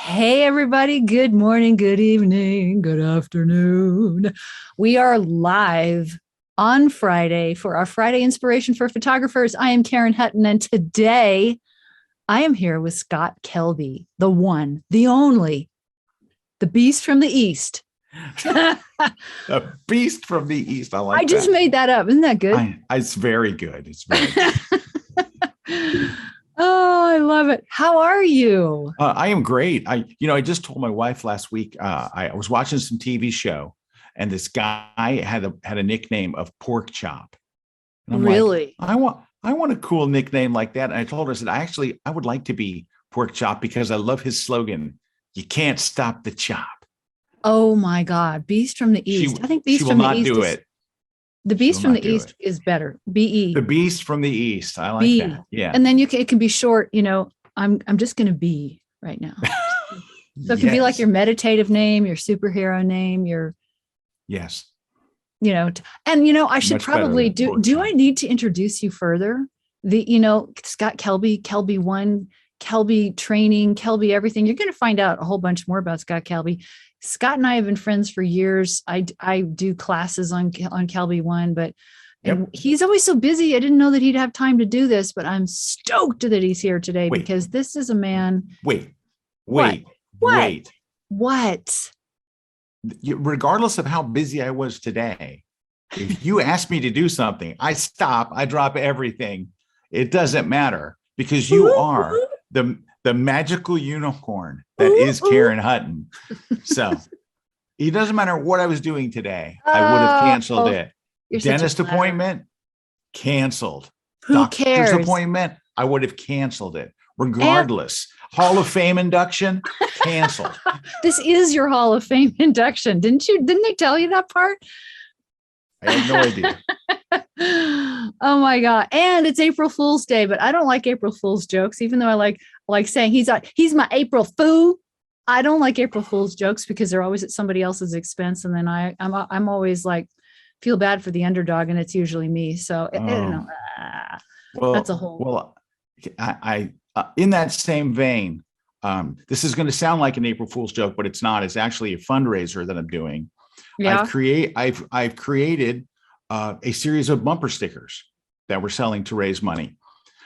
Hey, everybody. Good morning, good evening, good afternoon. We are live on Friday for our Friday Inspiration for Photographers. I am Karen Hutton, and today I am here with Scott Kelby, the one, the only, the beast from the East. A beast from the East. I like I just that. made that up. Isn't that good? It's very good. It's very good. Oh, I love it. How are you? I am great. I just told my wife last week. I was watching some TV show, and this guy had a nickname of Pork Chop. And I'm Really? like, I want a cool nickname like that. And I told her, I said, I would like to be Pork Chop because I love his slogan. You can't stop the chop. Oh my God. Beast from the East. I think She Beast will from the not East do is it. the She will Beast from not the do East it. is better. B-E. The Beast from the East. I like Be. that. Yeah. And then it can be short, I'm just gonna be right now. So it can be like your Yes. meditative name, your superhero name, your, Yes. I should Much better probably than Pork do I Chop. need to introduce you further? Scott Kelby, Kelby One, Kelby Training, Kelby Everything. You're gonna find out a whole bunch more about Scott Kelby. Scott and I have been friends for years. I do classes on Kelby One, but and Yep. he's always so busy. I didn't know that he'd have time to do this, but I'm stoked that he's here today Wait. because this is a man. Wait. What? Wait. What? Wait. What? Regardless of how busy I was today, if you ask me to do something, I stop, I drop everything. It doesn't matter because you are the magical unicorn that is Karen Hutton. So it doesn't matter what I was doing today. I would have canceled it. You're such a Dentist flatterer. appointment, canceled. Who Doctor's cares? appointment, I would have canceled it. Regardless. Hall of Fame induction, canceled. This is your Hall of Fame induction. Didn't they tell you that part? I had no idea. Oh my God. And it's April Fool's Day, but I don't like April Fool's jokes, even though I like saying he's my April Fool. I don't like April Fool's jokes because they're always at somebody else's expense. And then I'm always like, feel bad for the underdog, and it's usually me. So I don't know. That's a whole. Well, I in that same vein, this is going to sound like an April Fool's joke, but it's not. It's actually a fundraiser that I'm doing. Yeah. I've created a series of bumper stickers that we're selling to raise money.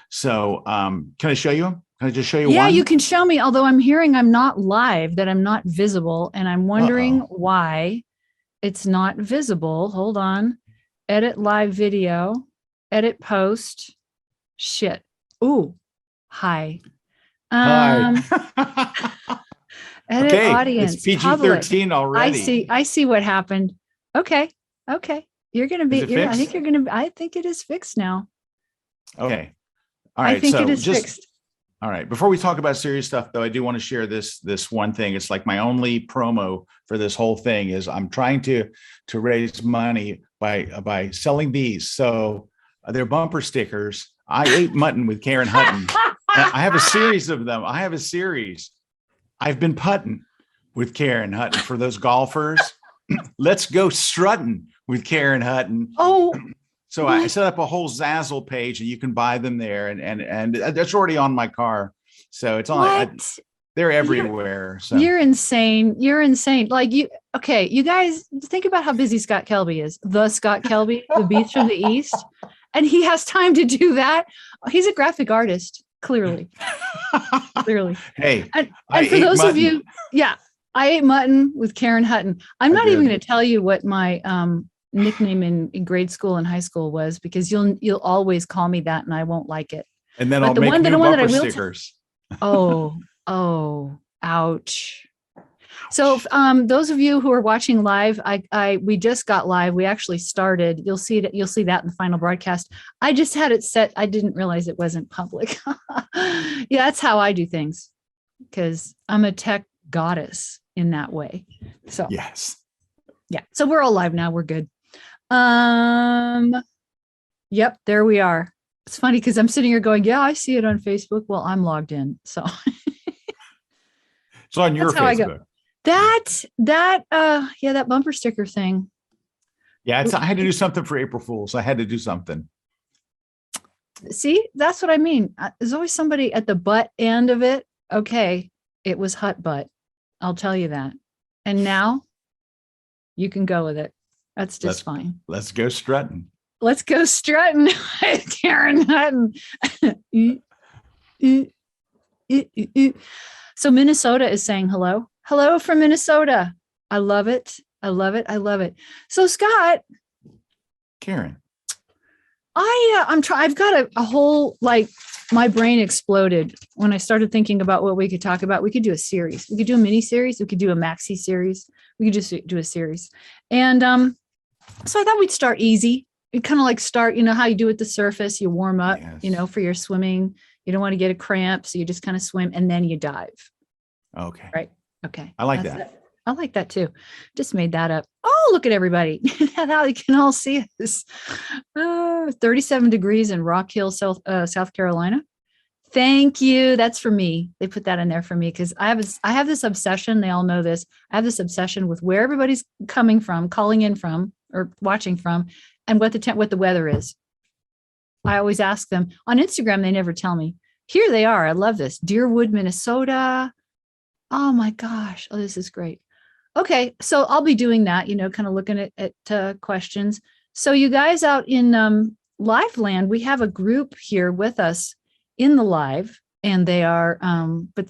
So can I show you them? Can I just show you Yeah, one? you can show me. Although I'm hearing I'm not live, that I'm not visible, and I'm wondering why it's not visible. Hold on. Edit live video. Edit post. Shit. Ooh. Hi. Hi. Edit Okay, audience. it's PG-13 already. I see what happened. Okay. You're gonna be. Is it I think fixed? you're gonna. I think it is fixed now. Okay. All right. I think so it is fixed. All right. Before we talk about serious stuff, though, I do want to share this one thing. It's like my only promo for this whole thing is I'm trying to raise money by selling these. So they're bumper stickers. I ate mutton with Karen Hutton. I have a series of them. I have a series. I've been putting with Karen Hutton for those golfers. Let's go strutting with Karen Hutton. Oh. So I set up a whole Zazzle page, and you can buy them there, and that's already on my car. So it's on. They're everywhere. So You're insane. You're insane. Okay, you guys think about how busy Scott Kelby is. The Scott Kelby, the beast from the East, and he has time to do that. He's a graphic artist, clearly. Hey, and for those of you, yeah, I ate mutton with Karen Hutton. I'm not even going to tell you what my nickname in grade school and high school was, because you'll always call me that, and I won't like it. And then But I'll make new bumper stickers. Oh, ouch. So those of you who are watching live, we just got live. We actually started. You'll see that in the final broadcast. I just had it set. I didn't realize it wasn't public. Yeah, that's how I do things, because I'm a tech goddess in that way. So yes. Yeah. So we're all live now. We're good. Yep, there we are. It's funny because I'm sitting here going, yeah, I see it on Facebook. Well, I'm logged in. So it's on your Facebook. That bumper sticker thing. Yeah, I had to do something for April Fools. I had to do something. See, that's what I mean. There's always somebody at the butt end of it. Okay. It was hut butt. I'll tell you that. And now you can go with it. That's just fine. Let's go strutting. Let's go strutting. Karen Hutton. So Minnesota is saying hello. Hello from Minnesota. I love it. I love it. I love it. So Scott, Karen, I've got a whole, like, my brain exploded when I started thinking about what we could talk about. We could do a series. We could do a mini series. We could do a maxi series. We could just do a series. And so I thought we'd start easy. You kind of like start, you know, how you do at the surface, you warm up, Yes. you know, for your swimming. You don't want to get a cramp. So you just kind of swim and then you dive. Okay. Right. Okay. I like that. I like that too. Just made that up. Oh, look at everybody. Now you can all see us. 37 degrees in Rock Hill, South Carolina. Thank you. That's for me. They put that in there for me because I have this obsession. They all know this. I have this obsession with where everybody's coming from, calling in from, or watching from, and what the weather is. I always ask them on Instagram. They never tell me. Here they are. I love this. Deerwood, Minnesota. Oh my gosh. Oh, this is great. Okay. So I'll be doing that, you know, kind of looking at questions. So you guys out in live land, we have a group here with us in the live, and they are, but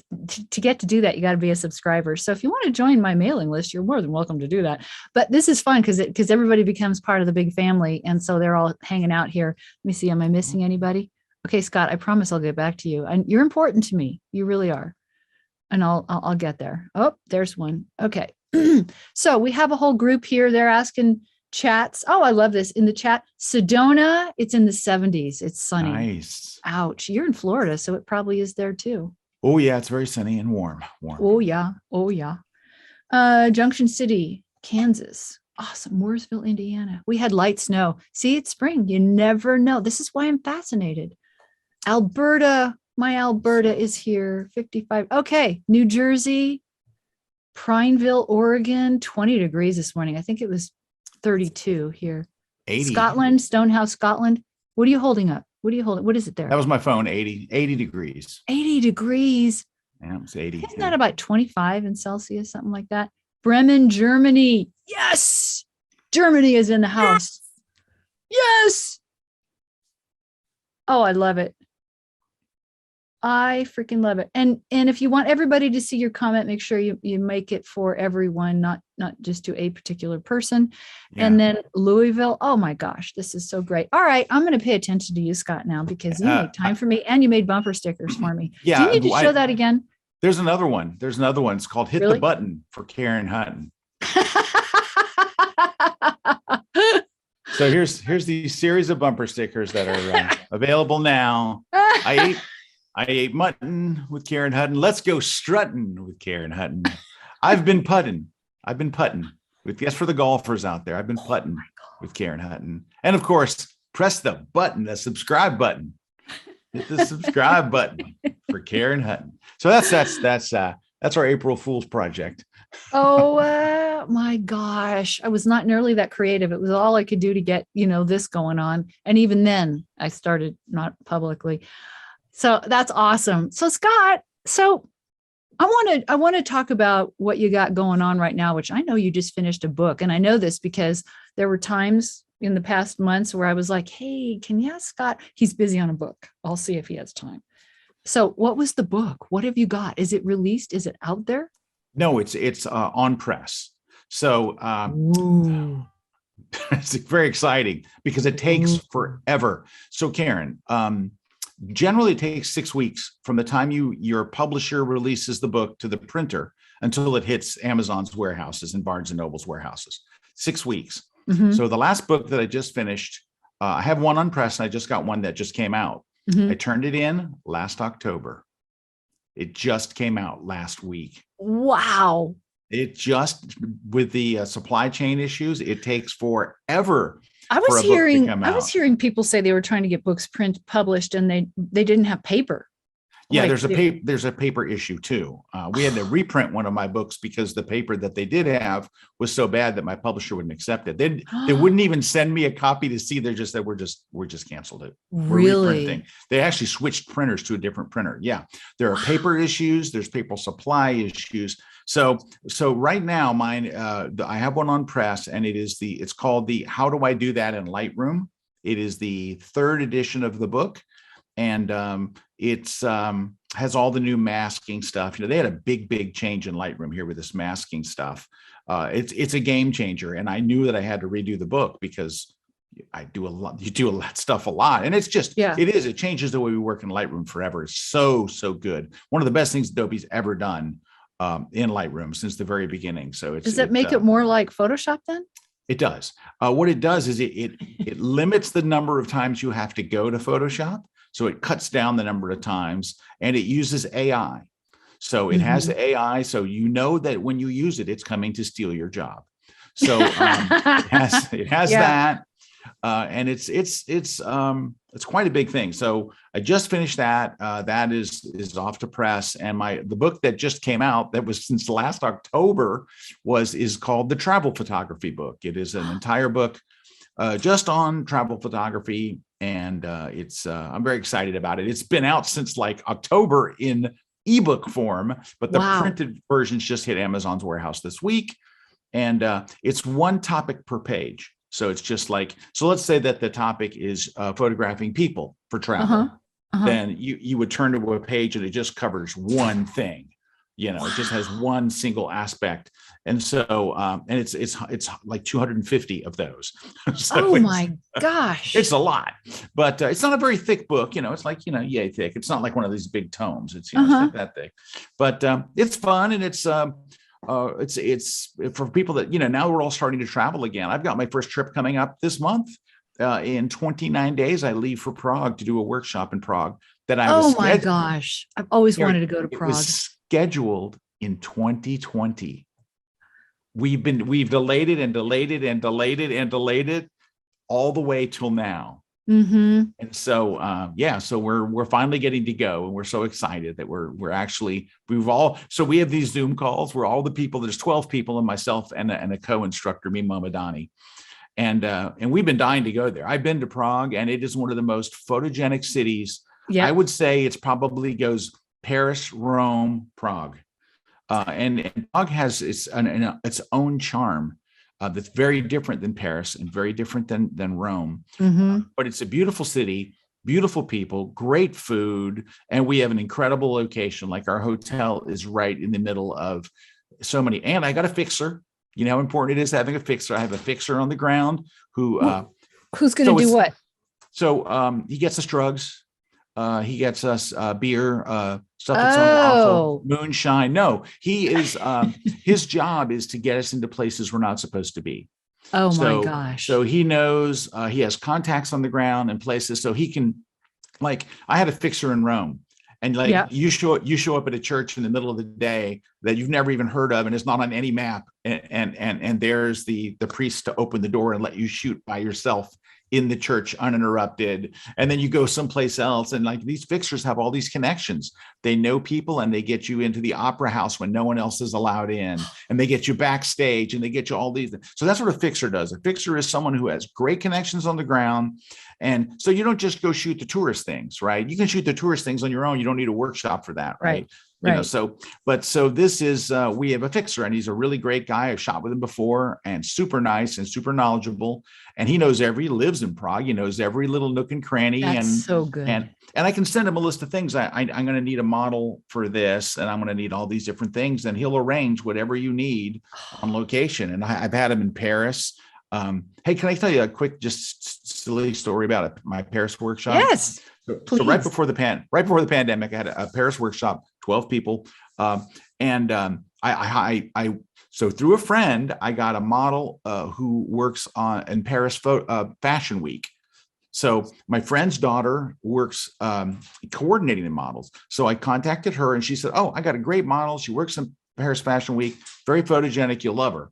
to get to do that, you got to be a subscriber. So if you want to join my mailing list, you're more than welcome to do that. But this is fun because everybody becomes part of the big family. And so they're all hanging out here. Let me see. Am I missing anybody? Okay, Scott, I promise I'll get back to you. And you're important to me. You really are. And I'll get there. Oh, there's one. Okay. So we have a whole group here. They're asking chats. Oh, I love this. In the chat, Sedona, it's in the 70s. It's sunny. Nice. Ouch. You're in Florida, so it probably is there too. Oh yeah, it's very sunny and warm. Oh yeah. Oh yeah. Junction City, Kansas. Awesome. Mooresville, Indiana. We had light snow. See, it's spring. You never know. This is why I'm fascinated. Alberta. My Alberta is here. 55. Okay. New Jersey, Prineville, Oregon, 20 degrees this morning. I think it was 32 here. 80. Scotland, Stonehouse, Scotland. What are you holding up? What are you holding? What is it there? That was my phone. 80 degrees. 80 degrees. Yeah, it was 80. Isn't that about 25 in Celsius, something like that? Bremen, Germany. Yes. Germany is in the house. Yes. Oh, I love it. I freaking love it. And if you want everybody to see your comment, make sure you make it for everyone, not just to a particular person. Yeah. And then Louisville. Oh my gosh, this is so great. All right. I'm going to pay attention to you, Scott, now, because you made time for me and you made bumper stickers for me. Yeah. Do you need to show that again? There's another one. It's called Hit the Button for Karen Hutton. So here's the series of bumper stickers that are available now. I ate mutton with Karen Hutton. Let's go strutting with Karen Hutton. I've been putting with, yes, for the golfers out there. I've been putting with Karen Hutton. And of course, press the button, the subscribe button. Hit the subscribe button for Karen Hutton. So that's our April Fool's project. Oh my gosh. I was not nearly that creative. It was all I could do to get, this going on. And even then I started not publicly. So that's awesome. So Scott, I want to talk about what you got going on right now, which I know you just finished a book. And I know this because there were times in the past months where I was like, hey, can you ask Scott? He's busy on a book. I'll see if he has time. So what was the book? What have you got? Is it released? Is it out there? No, it's on press. So it's very exciting because it takes forever. So Karen, generally it takes 6 weeks from the time your publisher releases the book to the printer until it hits Amazon's warehouses and Barnes and Noble's warehouses. 6 weeks. Mm-hmm. So the last book that I just finished, I have one on press and I just got one that just came out. Mm-hmm. I turned it in last October. It just came out last week. Wow. It just, with the supply chain issues, it takes forever. I was hearing people say they were trying to get books published and they didn't have paper. Yeah, Like, there's a paper issue too. We had to reprint one of my books because the paper that they did have was so bad that my publisher wouldn't accept it. They wouldn't even send me a copy to see. They're just that we're just canceled it. We're reprinting. really? They actually switched printers to a different printer. Yeah, there are Wow. paper issues. There's paper supply issues. So right now, mine I have one on press, and it's called the How Do I Do That in Lightroom. It is the third edition of the book, and it's has all the new masking stuff. They had a big change in Lightroom here with this masking stuff. It's a game changer, and I knew that I had to redo the book because I do a lot. You do a lot stuff a lot, and it's just it changes the way we work in Lightroom forever. It's so good. One of the best things Adobe's ever done in Lightroom since the very beginning. So Does that make it more like Photoshop then? It does. What it does is it limits the number of times you have to go to Photoshop. So it cuts down the number of times, and it uses AI. So it has the AI. So you know that when you use it, it's coming to steal your job. So it has that. And it's quite a big thing. So I just finished that. That is off to press, and the book that just came out that was since last October is called the Travel Photography Book. It is an entire book just on travel photography, and I'm very excited about it. It's been out since like October in ebook form, but the printed versions just hit Amazon's warehouse this week, and it's one topic per page. So it's just like, so let's say that the topic is photographing people for travel. Then you would turn to a page and it just covers one thing. It just has one single aspect. And so, and it's like 250 of those. So oh my gosh. It's a lot, but it's not a very thick book. It's like, yay thick. It's not like one of these big tomes. It's, it's not that thick, but it's fun. And it's for people that, now we're all starting to travel again. I've got my first trip coming up this month. In 29 days, I leave for Prague to do a workshop in Prague that I was. Oh my gosh. I've always wanted to go to Prague. It was scheduled in 2020. We've delayed it and delayed it and delayed it and delayed it all the way till now. And so, so we're finally getting to go, and we're so excited that we have these Zoom calls where all the people, there's 12 people and myself and a co-instructor, me, Mamadani. And we've been dying to go there. I've been to Prague, and it is one of the most photogenic cities. I would say it's probably goes Paris, Rome, Prague. And Prague has its own charm. That's very different than Paris and very different than Rome. But it's a beautiful city, beautiful people, great food, and we have an incredible location. Like our hotel is right in the middle of so many. And I got a fixer. You know how important it is having a fixer. I have a fixer on the ground who's going to do what? So he gets us drugs. He gets us beer, stuff that's unlawful, moonshine. No, he is. His job is to get us into places we're not supposed to be. Oh my gosh! So he knows. He has contacts on the ground and places, so he can. Like I had a fixer in Rome, and you show up at a church in the middle of the day that you've never even heard of, and it's not on any map, and there's the priest to open the door and let you shoot by yourself in the church uninterrupted. And then you go someplace else, and like these fixers have all these connections. They know people, and they get you into the opera house when no one else is allowed in, and they get you backstage, and they get you all these. So that's what a fixer does. A fixer is someone who has great connections on the ground. And so you don't just go shoot the tourist things, right? You can shoot the tourist things on your own. You don't need a workshop for that, right? So this is, we have a fixer, and he's a really great guy. I've shot with him before, and super nice and super knowledgeable. And he lives in Prague. He knows every little nook and cranny. That's so good. And I can send him a list of things. I'm going to need a model for this, and I'm going to need all these different things. And he'll arrange whatever you need on location. And I've had him in Paris. Hey, can I tell you a quick, just silly story about my Paris workshop? Yes. So right before the pandemic, I had a Paris workshop, 12 people. So through a friend, I got a model who works in Paris Fashion Week. So my friend's daughter works coordinating the models. So I contacted her, and she said, "Oh, I got a great model. She works in Paris Fashion Week, very photogenic. You'll love her."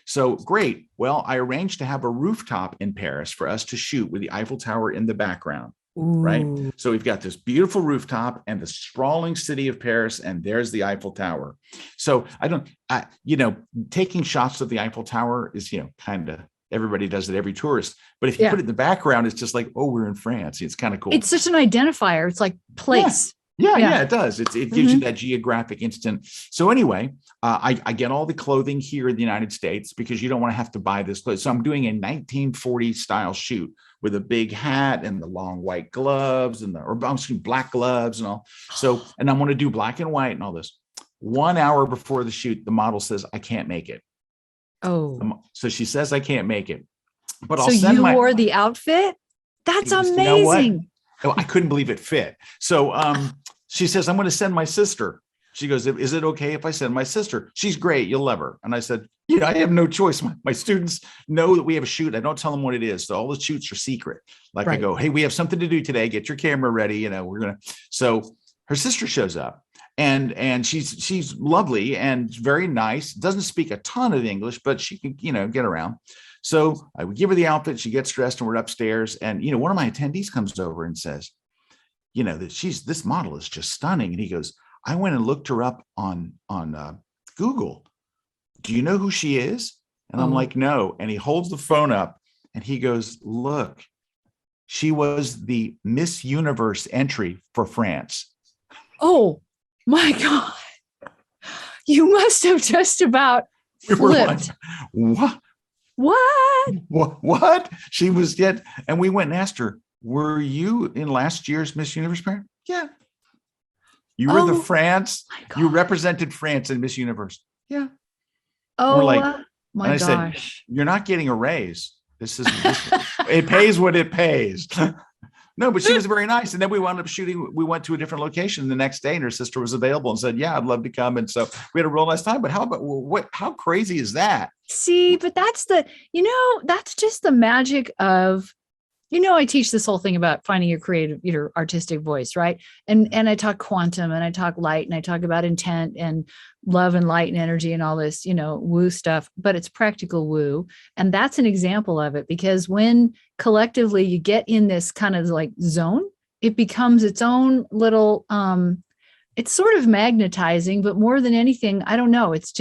So great. Well, I arranged to have a rooftop in Paris for us to shoot with the Eiffel Tower in the background. right? Ooh. So we've got this beautiful rooftop and the sprawling city of Paris, and there's the Eiffel Tower. So taking shots of the Eiffel Tower is, kind of, everybody does it, every tourist. But if you put it in the background, it's just like, oh, we're in France. It's kind of cool. It's such an identifier. It's like place. Yeah, it does. It gives you that geographic instant. So anyway, I get all the clothing here in the United States because you don't want to have to buy this clothes. So I'm doing a 1940 style shoot with a big hat and the long white gloves and black gloves and all. So, and I want to do black and white and all this. 1 hour before the shoot, the model says, I can't make it. Oh, so she says, I can't make it, but so you wore the outfit? That's amazing. I couldn't believe it fit. So she says, I'm going to send my sister. She goes, is it okay if I send my sister? She's great. You'll love her. And I said, I have no choice. My students know that we have a shoot. I don't tell them what it is. So all the shoots are secret. Like I go, hey, we have something to do today. Get your camera ready. So her sister shows up and she's lovely and very nice. Doesn't speak a ton of English, but she can, get around. So I would give her the outfit. She gets dressed and we're upstairs. And, one of my attendees comes over and says, that this model is just stunning. And he goes, I went and looked her up on Google. Do you know who she is? And I'm like, no. And he holds the phone up and he goes, look, she was the Miss Universe entry for France. Oh my God. You must have just about flipped. What? What? She was dead. And we went and asked her, were you in last year's Miss Universe parent? Yeah. You were the France. You represented France in Miss Universe. Yeah. Oh, we're like, my gosh. Said, you're not getting a raise. It pays what it pays. No, but she was very nice. And then we wound up shooting. We went to a different location the next day and her sister was available and said, yeah, I'd love to come. And so we had a real nice time. But how crazy is that? See, but that's that's just the magic of, I teach this whole thing about finding your creative, your artistic voice, right? And I talk quantum and I talk light and I talk about intent and love and light and energy and all this, woo stuff, but it's practical woo. And that's an example of it, because when collectively you get in this kind of like zone, it becomes its own little, it's sort of magnetizing, but more than anything, I don't know. It's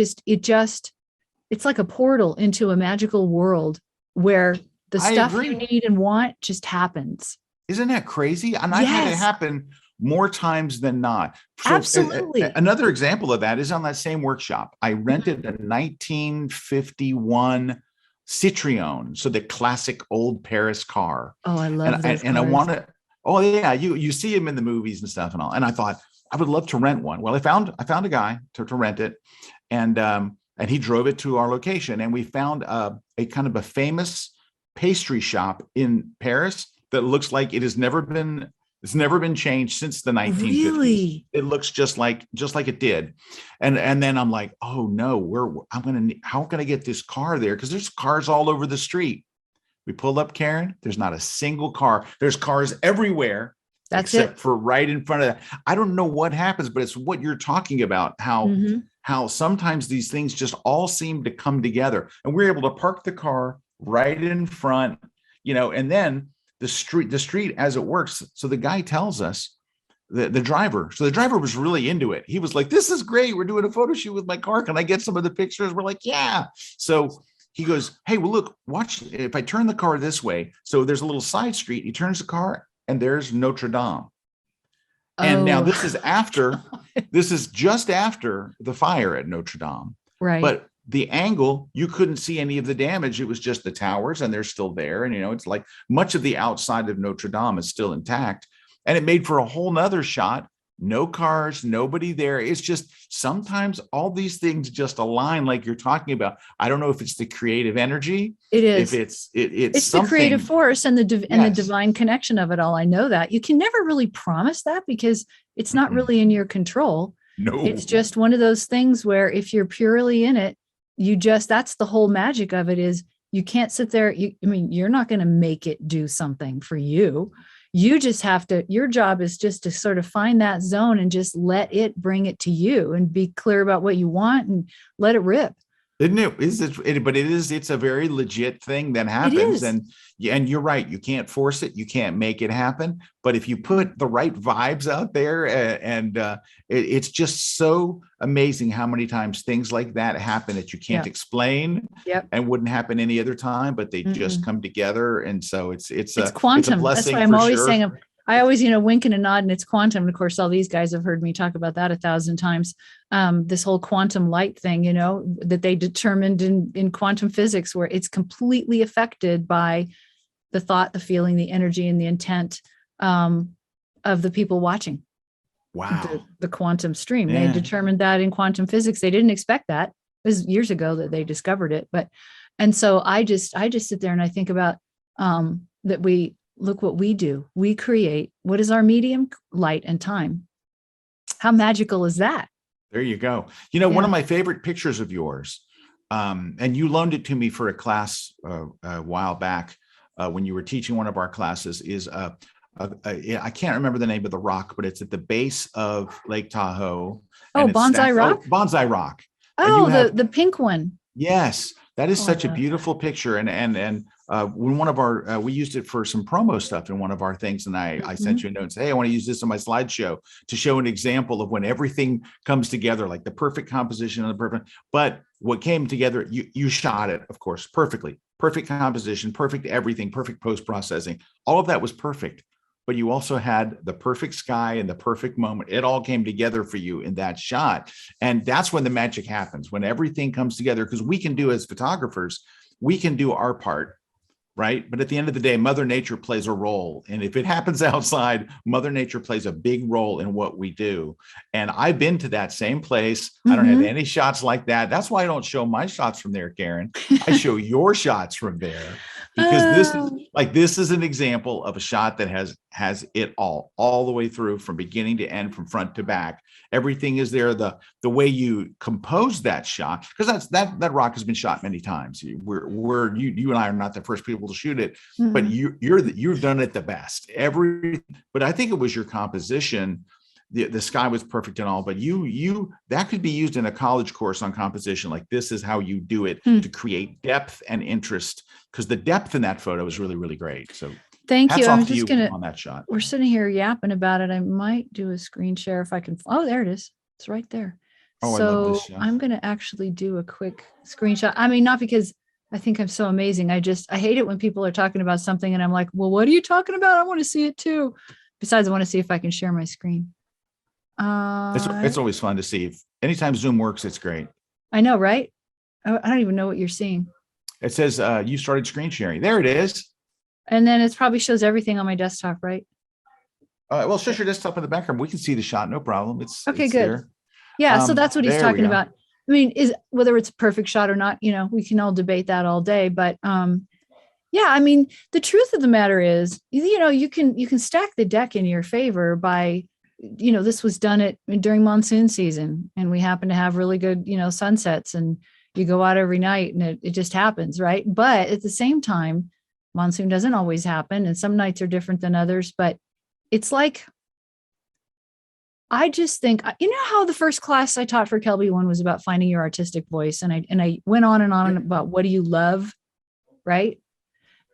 like a portal into a magical world where the stuff you need and want just happens. Isn't that crazy? And I've had it happen more times than not. So absolutely. Another example of that is on that same workshop. I rented a 1951 Citroen, so the classic old Paris car. Oh, I love those and cars. I want to. Oh yeah, you see them in the movies and stuff and all. And I thought I would love to rent one. Well, I found a guy to rent it, and he drove it to our location, and we found a kind of a famous pastry shop in Paris that looks like it's never been changed since the 1950s. Really? It looks just like it did. And then I'm like, oh no, how can I get this car there? Because there's cars all over the street. We pulled up, Karen. There's not a single car. There's cars everywhere. Except for right in front of that. I don't know what happens, but it's what you're talking about, how sometimes these things just all seem to come together. And we're able to park the car right in front, and then the street as it works. So the guy tells us, the driver was really into it. He was like, this is great. We're doing a photo shoot with my car. Can I get some of the pictures? We're like, yeah. So he goes, hey, well, look, watch, if I turn the car this way. So there's a little side street. He turns the car and there's Notre Dame. And now this is just after the fire at Notre Dame. Right. But the angle, you couldn't see any of the damage. It was just the towers and they're still there. And, it's like much of the outside of Notre Dame is still intact. And it made for a whole nother shot. No cars, nobody there. It's just sometimes all these things just align like you're talking about. I don't know if it's the creative energy. It is. If it's the creative force and the divine connection of it all. I know that. You can never really promise that because it's not really in your control. No. It's just one of those things where if you're purely in it, that's the whole magic of it is you can't sit there. You're not going to make it do something for you. You just have to, your job is just to sort of find that zone and just let it bring it to you and be clear about what you want and let it rip. Isn't it? But it's a very legit thing that It happens. is. And you're right. You can't force it. You can't make it happen. But if you put the right vibes out there, it's just so amazing how many times things like that happen that you can't Yeah. explain Yep. and wouldn't happen any other time, but they just Mm-mm. come together. And so it's It's a quantum. That's why blessing I'm for always sure. saying, I always, wink and a nod, and it's quantum. And of course, all these guys have heard me talk about that 1,000 times. This whole quantum light thing, that they determined in quantum physics, where it's completely affected by the thought, the feeling, the energy, and the intent of the people watching Wow. the quantum stream. They Yeah. determined that in quantum physics. They didn't expect that. It was years ago that they discovered it. And so I just sit there and I think about that we look what we do. We create, what is our medium? Light and time. How magical is that? There you go. One Yeah. of my favorite pictures of yours, and you loaned it to me for a class a while back when you were teaching one of our classes, is I can't remember the name of the rock, but it's at the base of Lake Tahoe. Oh, And it's Bonsai Rock? Bonsai Rock. And you Oh, have, the pink one. yes, that is Oh, such a yeah. beautiful picture. And when one of our, we used it for some promo stuff in one of our things. And I sent you a note and said, hey, I want to use this on my slideshow to show an example of when everything comes together, like the perfect composition and the perfect, but what came together, you shot it, of course, perfectly. Perfect composition, perfect everything, perfect post-processing. All of that was perfect. But you also had the perfect sky and the perfect moment. It all came together for you in that shot. And that's when the magic happens, when everything comes together, because we can do, as photographers, we can do our part, right? But at the end of the day, Mother Nature plays a role. And if it happens outside, Mother Nature plays a big role in what we do. And I've been to that same place. I don't have Mhm. any shots like that. That's why I don't show my shots from there, Karen. I show your shots from there, because Oh. this is an example of a shot that has it all the way through, from beginning to end, from front to back. Everything is there. The way you compose that shot, because that rock has been shot many times. You and I are not the first people to shoot it, but Mhm. you've done it the best. But I think it was your composition. The sky was perfect and all, but you that could be used in a college course on composition. Like, this is how you do it Hmm. to create depth and interest, because the depth in that photo is really, really great. So Thank you. hats I'm off to just you gonna, on that shot. we're sitting here yapping about it. I might do a screen share if I can. Oh, there it is. It's right there. Oh, I love this So shot. I'm going to actually do a quick screenshot. I mean, not because I think I'm so amazing. I hate it when people are talking about something and I'm like, well, what are you talking about? I want to see it too. Besides, I want to see if I can share my screen. It's always fun to see. Anytime Zoom works, it's great. I know, right? I don't even know what you're seeing. It says you started screen sharing. There it is. And then it probably shows everything on my desktop, right? Well, shut your desktop in the background. We can see the shot, no problem. It's Okay, it's good. there. Yeah, so that's what he's There we talking go. about. I mean, is whether it's a perfect shot or not, we can all debate that all day. But yeah, I mean, the truth of the matter is, you can stack the deck in your favor by, this was done during monsoon season, and we happen to have really good, sunsets, and you go out every night, and it just happens, right? But at the same time, monsoon doesn't always happen, and some nights are different than others. But it's like, I just think, how the first class I taught for Kelby one was about finding your artistic voice. And I went on and on about what do you love, right?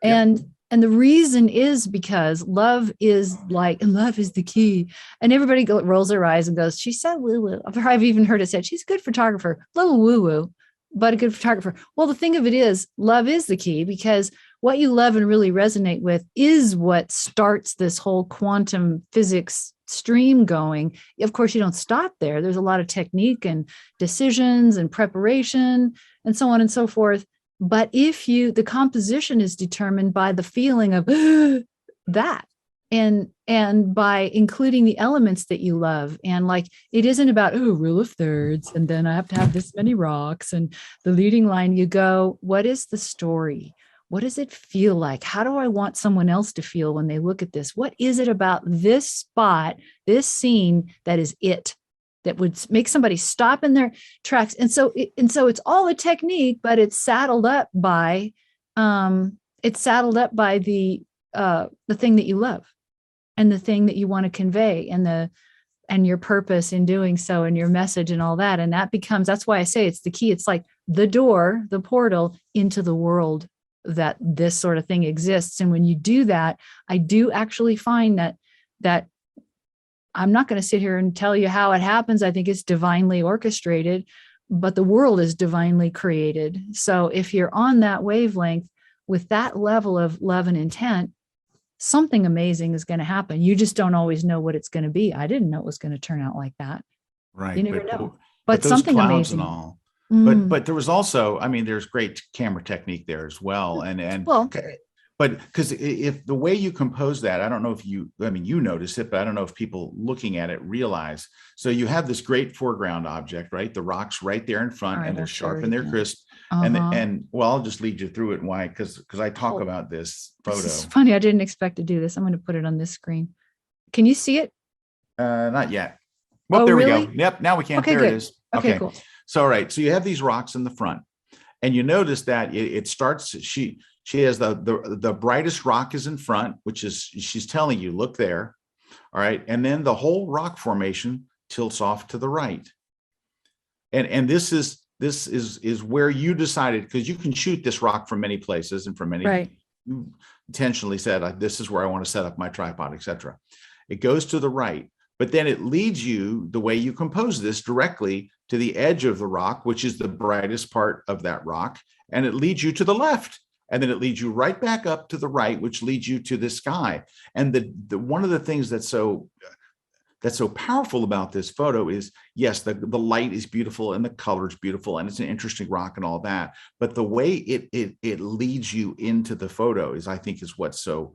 Yep. And the reason is because love is the key. And everybody rolls their eyes and goes, she's so woo-woo. I've even heard it said, she's a good photographer, a little woo-woo, but a good photographer. Well, the thing of it is, love is the key, because what you love and really resonate with is what starts this whole quantum physics stream going. Of course, you don't stop there. There's a lot of technique and decisions and preparation and so on and so forth. But the composition is determined by the feeling of that, and by including the elements that you love. And like, it isn't about, rule of thirds, and then I have to have this many rocks and the leading line. You go, what is the story? What does it feel like? How do I want someone else to feel when they look at this? What is it about this spot, this scene, that is it, that would make somebody stop in their tracks? And so it's all a technique, but it's saddled up by the thing that you love, and the thing that you want to convey, and and your purpose in doing so and your message and all that. And that's why I say it's the key. It's like the door, the portal into the world that this sort of thing exists. And when you do that, I do actually find that I'm not going to sit here and tell you how it happens. I think it's divinely orchestrated, but the world is divinely created. So if you're on that wavelength with that level of love and intent, something amazing is going to happen. You just don't always know what it's going to be. I didn't know it was going to turn out like that. Right. You never know. But those something clouds amazing. and all. But there was also, I mean, there's great camera technique there as well. Well, but because if the way you compose that, I don't know if you notice it, but I don't know if people looking at it realize. So you have this great foreground object, right? The rocks right there in front, and they're sharp and they're crisp. And well, I'll just lead you through it. Why? Because I talk about this photo. This is funny. I didn't expect to do this. I'm going to put it on this screen. Can you see it? Not yet. Well, there really? we go. Yep. Now we can. Okay, there good. it is. Okay, cool. So, all right. So you have these rocks in the front, and you notice that it starts. She has the brightest rock is in front, which is, she's telling you, look there. All right. And then the whole rock formation tilts off to the right. And this is where you decided, because you can shoot this rock from many places and from many, right. You intentionally said, this is where I want to set up my tripod, etc. It goes to the right, but then it leads you, the way you compose this, directly to the edge of the rock, which is the brightest part of that rock. And it leads you to the left. And then it leads you right back up to the right, which leads you to the sky. And the one of the things that's so powerful about this photo is, yes, the light is beautiful and the color is beautiful and it's an interesting rock and all that. But the way it leads you into the photo is, I think, is what's so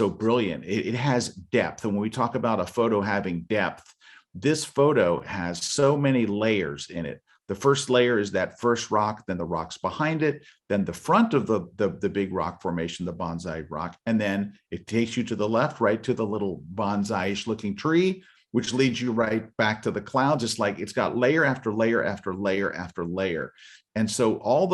brilliant. It has depth. And when we talk about a photo having depth, this photo has so many layers in it. The first layer is that first rock, then the rocks behind it, then the front of the big rock formation, the bonsai rock, and then it takes you to the left, right to the little bonsai-ish looking tree, which leads you right back to the clouds. It's like it's got layer after layer after layer after layer. And so all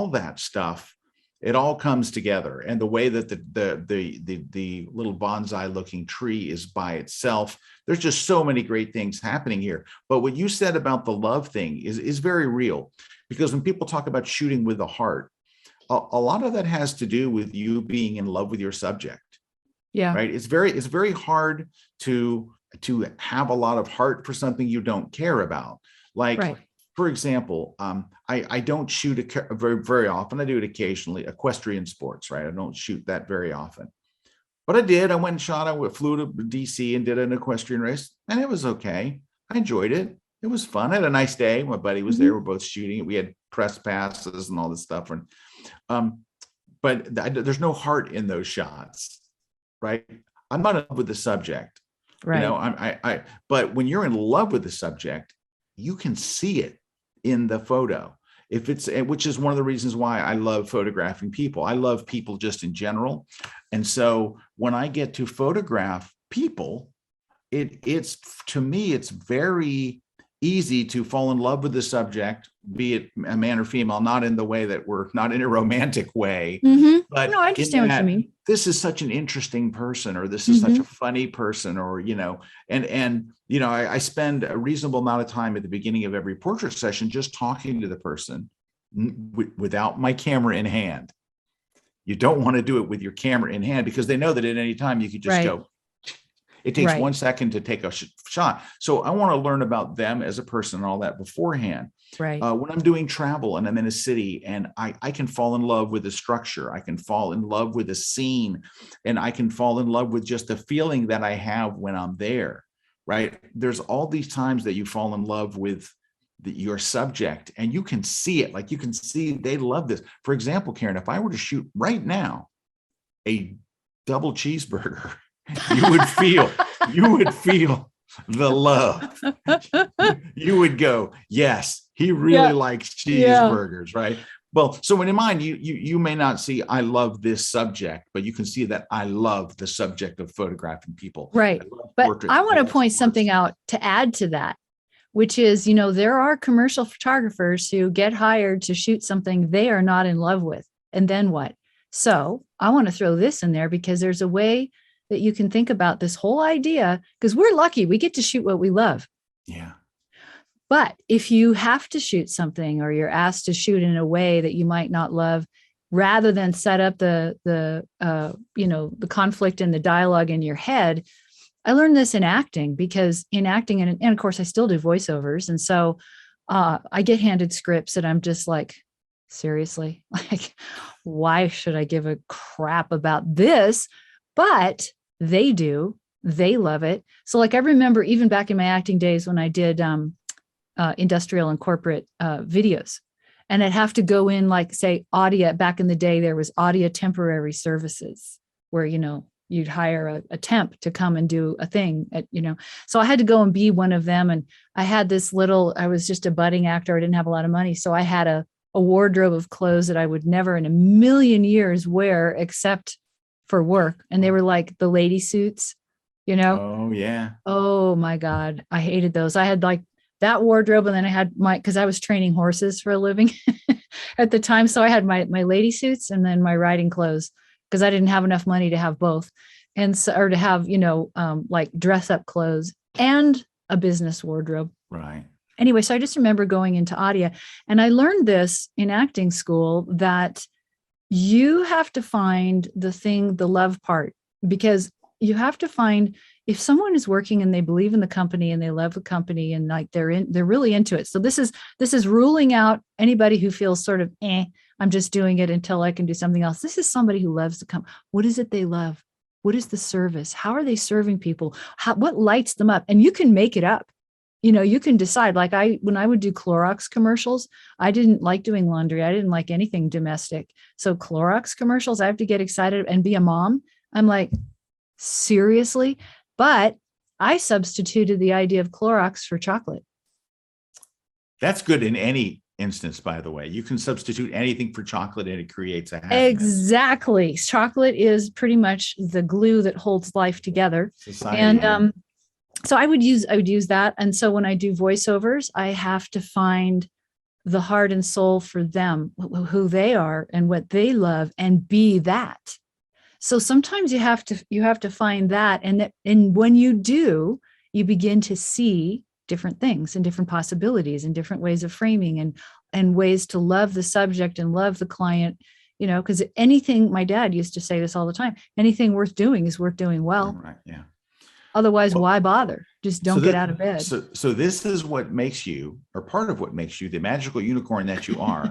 that stuff, it all comes together. And the way that the little bonsai looking tree is by itself, there's just so many great things happening here. But what you said about the love thing is very real, because when people talk about shooting with the heart, a lot of that has to do with you being in love with your subject. Yeah. Right. It's very hard to have a lot of heart for something you don't care about. Like, right. For example, I don't shoot very often. I do it occasionally. Equestrian sports, right? I don't shoot that very often. But I did. I went and shot. I flew to DC and did an equestrian race, and it was okay. I enjoyed it. It was fun. I had a nice day. My buddy was there. We're both shooting it. We had press passes and all this stuff. And but there's no heart in those shots, right? I'm not in love with the subject, right? You know, but when you're in love with the subject, you can see it in the photo. Which is one of the reasons why I love photographing people. I love people just in general. And so when I get to photograph people, it's to me, it's very easy to fall in love with the subject, be it a man or female, not in the way that we're not in a romantic way. But no, I understand what you mean. This is such an interesting person, or this is such a funny person, or, you know, and, you know, I spend a reasonable amount of time at the beginning of every portrait session just talking to the person without my camera in hand. You don't want to do it with your camera in hand, because they know that at any time you could just go. It takes 1 second to take a shot. So I want to learn about them as a person and all that beforehand. Right. When I'm doing travel and I'm in a city, and I can fall in love with the structure, I can fall in love with the scene, and I can fall in love with just the feeling that I have when I'm there. Right. There's all these times that you fall in love with your subject, and you can see it. Like, you can see they love this. For example, Karen, if I were to shoot right now a double cheeseburger, you would feel the love. You would go, yes, he really likes cheeseburgers, right? Well, so in mind, you may not see I love this subject, but you can see that I love the subject of photographing people. Right. But I want to point something out to add to that, which is, you know, there are commercial photographers who get hired to shoot something they are not in love with. And then what? So I want to throw this in there, because there's a way that you can think about this whole idea, because we're lucky we get to shoot what we love. Yeah. But if you have to shoot something, or you're asked to shoot in a way that you might not love, rather than set up the conflict and the dialogue in your head. I learned this in acting, because in acting, and of course I still do voiceovers. And so I get handed scripts that I'm just like, seriously, like, why should I give a crap about this? But they do, they love it. So like, I remember even back in my acting days when I did industrial and corporate videos, and I'd have to go in, like, say, Audia. Back in the day, there was Audia temporary services where, you'd hire a temp to come and do a thing so I had to go and be one of them. And I had I was just a budding actor. I didn't have a lot of money. So I had a wardrobe of clothes that I would never in a million years wear except for work. And they were like the lady suits, Oh yeah. Oh my God. I hated those. I had like that wardrobe. And then I had because I was training horses for a living at the time. So I had my lady suits and then my riding clothes, because I didn't have enough money to have both. And so, or to have, like dress up clothes and a business wardrobe. Right. Anyway, so I just remember going into Audia, and I learned this in acting school, that you have to find the love part, because you have to find, if someone is working and they believe in the company and they love the company and like they're really into it. So this is ruling out anybody who feels sort of, I'm just doing it until I can do something else. This is somebody who loves the company. What is it they love? What is the service? How are they serving people? What lights them up? And you can make it up. You can decide. Like when I would do Clorox commercials, I didn't like doing laundry. I didn't like anything domestic. So Clorox commercials, I have to get excited and be a mom. I'm like, seriously? But I substituted the idea of Clorox for chocolate. That's good in any instance, by the way. You can substitute anything for chocolate and it creates a happiness. Exactly. Chocolate is pretty much the glue that holds life together. Society, and yeah. So I would use that. And so when I do voiceovers, I have to find the heart and soul for them, who they are and what they love, and be that. So sometimes you have to find that. And when you do, you begin to see different things and different possibilities and different ways of framing and ways to love the subject and love the client, because anything, my dad used to say this all the time, anything worth doing is worth doing well. Right. Yeah. Otherwise, why bother? Just don't get out of bed. So this is what makes you, or part of what makes you, the magical unicorn that you are.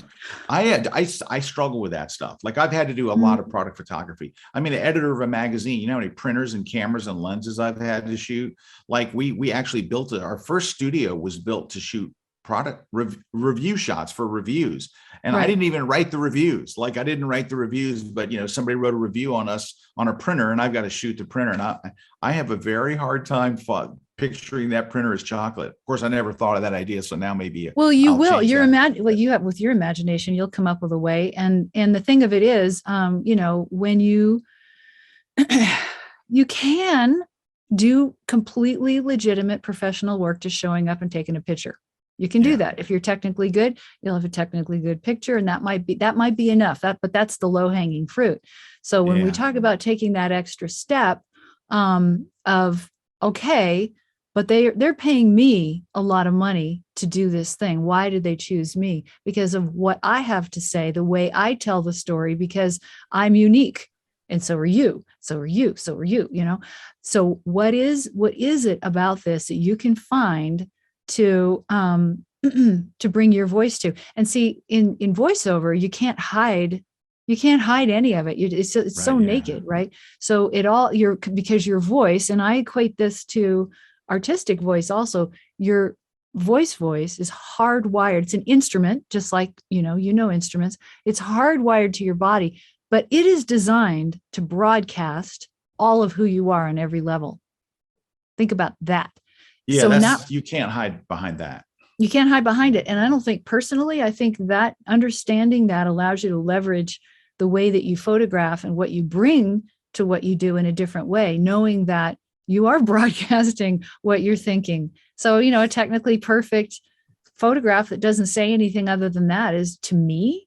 I struggle with that stuff. Like I've had to do a lot of product photography. I mean, an editor of a magazine, you know how many printers and cameras and lenses I've had to shoot. Like we actually built our first studio was built to shoot product review shots for reviews. And I didn't even write the reviews. Like I didn't write the reviews, but somebody wrote a review on us on a printer and I've got to shoot the printer. And I have a very hard time picturing that printer as chocolate. Of course, I never thought of that idea. So now maybe you will. You have, with your imagination, you'll come up with a way. And the thing of it is, when you can do completely legitimate professional work, just showing up and taking a picture. You can do that. If you're technically good, you'll have a technically good picture, and that might be enough. But that's the low hanging fruit. So when we talk about taking that extra step of, okay, but they're paying me a lot of money to do this thing. Why did they choose me? Because of what I have to say, the way I tell the story, because I'm unique. And so are you. So are you. So are you, So what is it about this that you can find to bring your voice to? And see, in voiceover, you can't hide any of it. It's so naked, right? So because your voice, and I equate this to artistic voice also, your voice is hardwired. It's an instrument, just like, instruments. It's hardwired to your body, but it is designed to broadcast all of who you are on every level. Think about that. Yeah, so now you can't hide behind that. You can't hide behind it. And I don't think personally, I think that understanding that allows you to leverage the way that you photograph and what you bring to what you do in a different way, knowing that you are broadcasting what you're thinking. So, a technically perfect photograph that doesn't say anything other than that is, to me,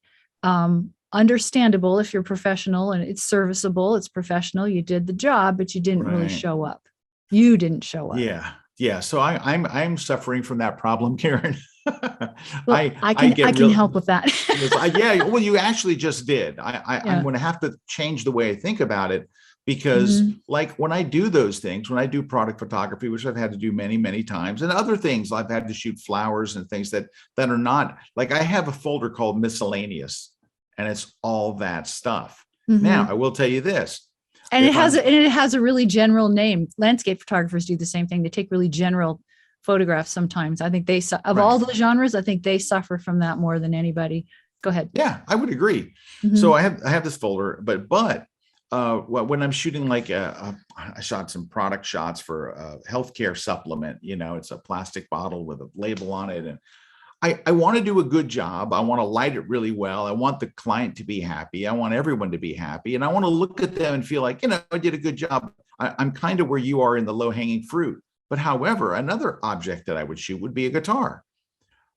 understandable if you're professional and it's serviceable, it's professional. You did the job, but you didn't really Right. show up. You didn't show up. Yeah. Yeah. So I'm suffering from that problem, Karen. Well, I get can help with that. yes, yeah. Well, you actually just did. I'm Yeah. going to have to change the way I think about it because Mhm. like when I do those things, when I do product photography, which I've had to do many, many times, and other things, I've had to shoot flowers and things that are not like, I have a folder called miscellaneous and it's all that stuff. Now, Mhm. I will tell you this. And If I'm it has a really general name. Landscape photographers do the same thing. They take really general photographs sometimes. I think they of all right. the genres, I think they suffer from that more than anybody. Go ahead. Yeah, I would agree. So Mhm. I have this folder, but when I'm shooting like I shot some product shots for a healthcare supplement. You know, it's a plastic bottle with a label on it, and I want to do a good job. I want to light it really well. I want the client to be happy. I want everyone to be happy, and I want to look at them and feel like, you know, I did a good job. I'm kind of where you are in the low hanging fruit. But however, another object that I would shoot would be a guitar.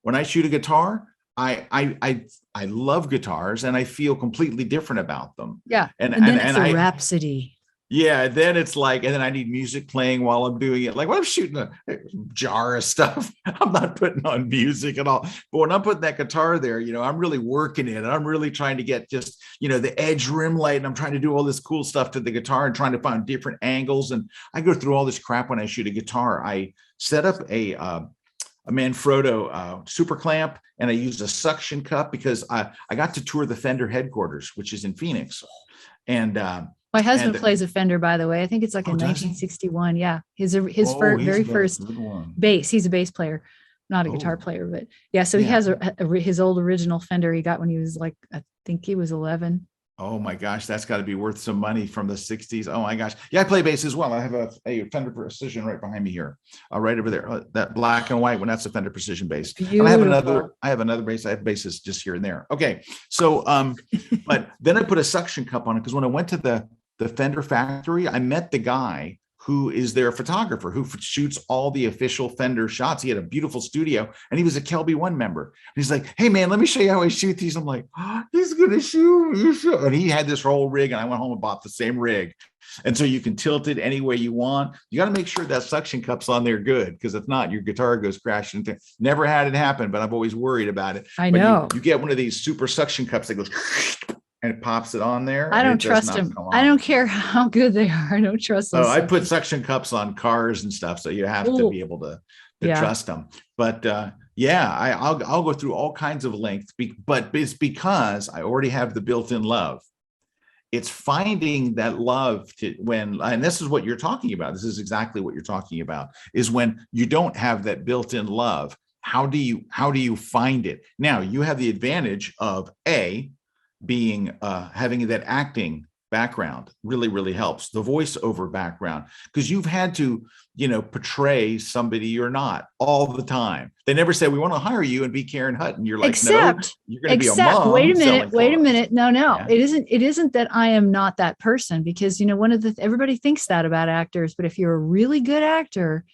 When I shoot a guitar, I love guitars and I feel completely different about them. Yeah. And And then and it's a I rhapsody. yeah, then it's like, and then I need music playing while I'm doing it. Like when I'm shooting a jar of stuff, I'm not putting on music at all. But when I'm putting that guitar there, you know, I'm really working it. And I'm really trying to get just, you know, the edge rim light. And I'm trying to do all this cool stuff to the guitar and trying to find different angles. And I go through all this crap when I shoot a guitar. I set up a Manfrotto super clamp, and I used a suction cup because I got to tour the Fender headquarters, which is in Phoenix. And My husband and plays a Fender, by the way. I think it's like a oh, does he? 1961. Yeah. His Oh, he's very got a first good one. bass. He's a bass player, not a guitar Oh, player, but yeah. So he yeah. has his old original Fender he got when he was like, I think he was 11. Oh my gosh, that's got to be worth some money from the 60s. Oh my gosh. Yeah, I play bass as well. I have a Fender Precision right behind me here. Right over there. That black and white one, that's a Fender Precision bass. And Beautiful. I have another bass. I have basses just here and there. Okay. So but then I put a suction cup on it because when I went to the Fender factory, I met the guy who is their photographer, who shoots all the official Fender shots. He had a beautiful studio and he was a Kelby One member. And he's like, hey man, let me show you how I shoot these. I'm like, oh, he's going to shoot me. And he had this whole rig and I went home and bought the same rig. And so you can tilt it any way you want. You got to make sure that suction cup's on there good, because if not, your guitar goes crashing. Never had it happen, but I've always worried about it. I know. You get one of these super suction cups that goes and it pops it on there. I don't trust him. I don't care how good they are. I don't trust them. Oh, I put suction cups on cars and stuff, so you have to be able to trust them. But yeah, I'll go through all kinds of lengths, but it's because I already have the built-in love. It's finding that love and this is what you're talking about. This is exactly what you're talking about, is when you don't have that built-in love. How do you find it? Now you have the advantage of being having that acting background really helps. The voiceover background, because you've had to, you know, portray somebody you're not all the time. They never say we want to hire you and be Karen Hutton. You're like, no, you're going to be a mom. Wait a minute. No. Yeah. It isn't that I am not that person, because, you know, everybody thinks that about actors, but if you're a really good actor,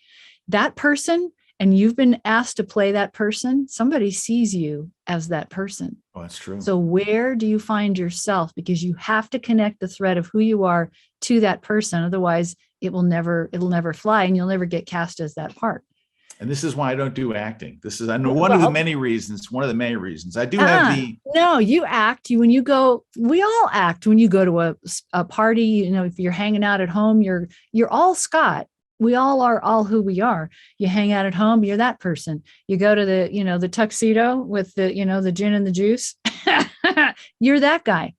that person, and you've been asked to play that person, somebody sees you as that person. Oh, that's true. So where do you find yourself? Because you have to connect the thread of who you are to that person. Otherwise, it'll never fly, and you'll never get cast as that part. And this is why I don't do acting. This is one of the many reasons. One of the many reasons I do have the. No, you act. When you go, we all act when you go to a party. You know, if you're hanging out at home, you're all Scott. We all are all who we are. You hang out at home, you're that person. You go to the tuxedo with the gin and the juice. You're that guy.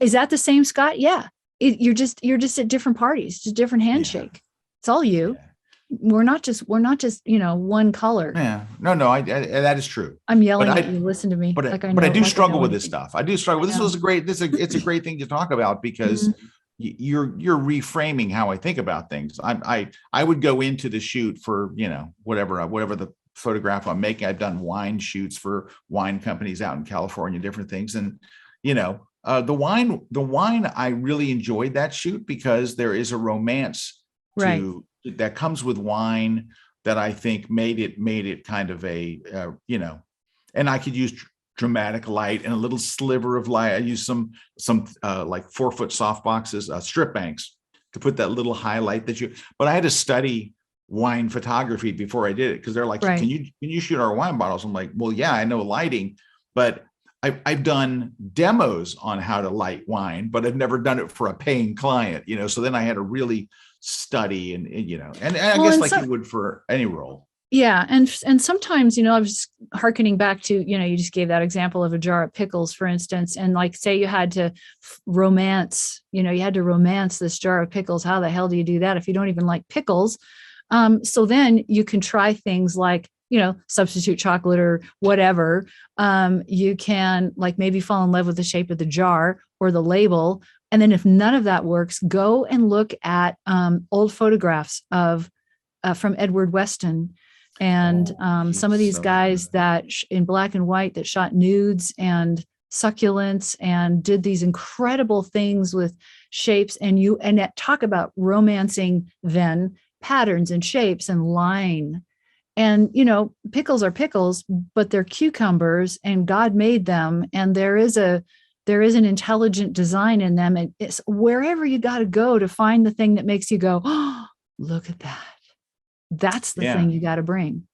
Is that the same Scott? Yeah. You're just at different parties, just different handshake. Yeah. It's all you. Yeah. We're not just one color. Yeah. No, that is true. I'm yelling at you. Listen to me. But I do struggle with this stuff. I do struggle. This was it's a great thing to talk about, because you're reframing how I think about things. I would go into the shoot for, whatever the photograph I'm making. I've done wine shoots for wine companies out in California, different things. And, the wine, I really enjoyed that shoot because there is a romance that comes with wine that I think made it kind of a, and I could use dramatic light and a little sliver of light. I use some like 4-foot soft boxes, strip banks, to put that little highlight but I had to study wine photography before I did it, because they're like, Right. can you shoot our wine bottles? I'm like, well, yeah, I know lighting, but I've done demos on how to light wine, but I've never done it for a paying client, so then I had to really study and I Well, guess and like so, you would for any role. yeah. And sometimes, I was hearkening back to, you just gave that example of a jar of pickles, for instance, and like, say you had to romance, you had to romance this jar of pickles. How the hell do you do that if you don't even like pickles? So then you can try things like, substitute chocolate or whatever. You can like maybe fall in love with the shape of the jar or the label. And then if none of that works, go and look at old photographs of from Edward Weston and some of these guys that in black and white that shot nudes and succulents and did these incredible things with shapes. And that talk about romancing then patterns and shapes and line. And, pickles are pickles, but they're cucumbers and God made them. And there is an intelligent design in them. And it's wherever you got to go to find the thing that makes you go, oh, look at that. That's the thing you got to bring.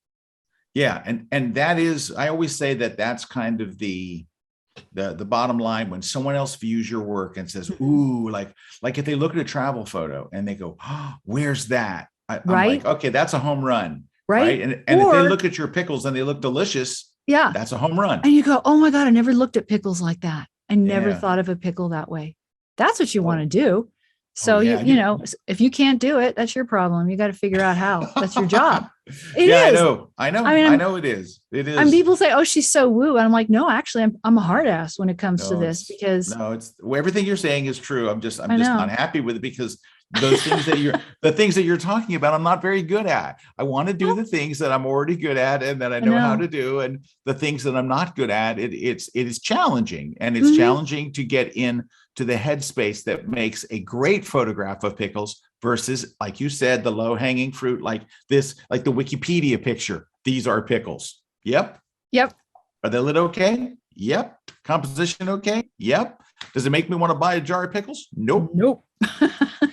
Yeah. And that is, I always say that's kind of the bottom line when someone else views your work and says, ooh, like if they look at a travel photo and they go, oh, where's that? I'm like, okay, that's a home run. Right. And if they look at your pickles and they look delicious, that's a home run. And you go, oh my God, I never looked at pickles like that. I never thought of a pickle that way. That's what you want to do. So, if you can't do it, that's your problem. You got to figure out how. That's your job. It is. I know it is. It is. And people say, oh, she's so woo. And I'm like, no, actually, I'm a hard ass when it comes to this because. No, everything you're saying is true. I'm just not happy with it because those things the things that you're talking about, I'm not very good at. I want to do the things that I'm already good at and that I know how to do. And the things that I'm not good at, it is challenging, and it's challenging to get in to the headspace that makes a great photograph of pickles versus, like you said, the low hanging fruit, like this, like the Wikipedia picture. These are pickles. Yep. Are they lit okay? Yep. Composition okay? Yep. Does it make me want to buy a jar of pickles? Nope.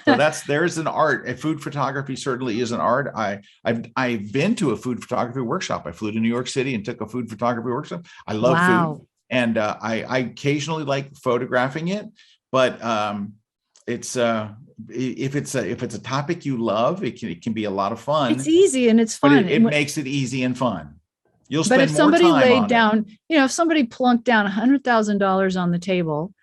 So there's an art. A food photography certainly is an art. I've been to a food photography workshop. I flew to New York City and took a food photography workshop. I love food, and I occasionally like photographing it. But it's if it's a topic you love, it can be a lot of fun. It's easy and it's fun. But it makes it easy and fun. You'll spend more time on it. But if somebody laid down, if somebody plunked down $100,000 on the table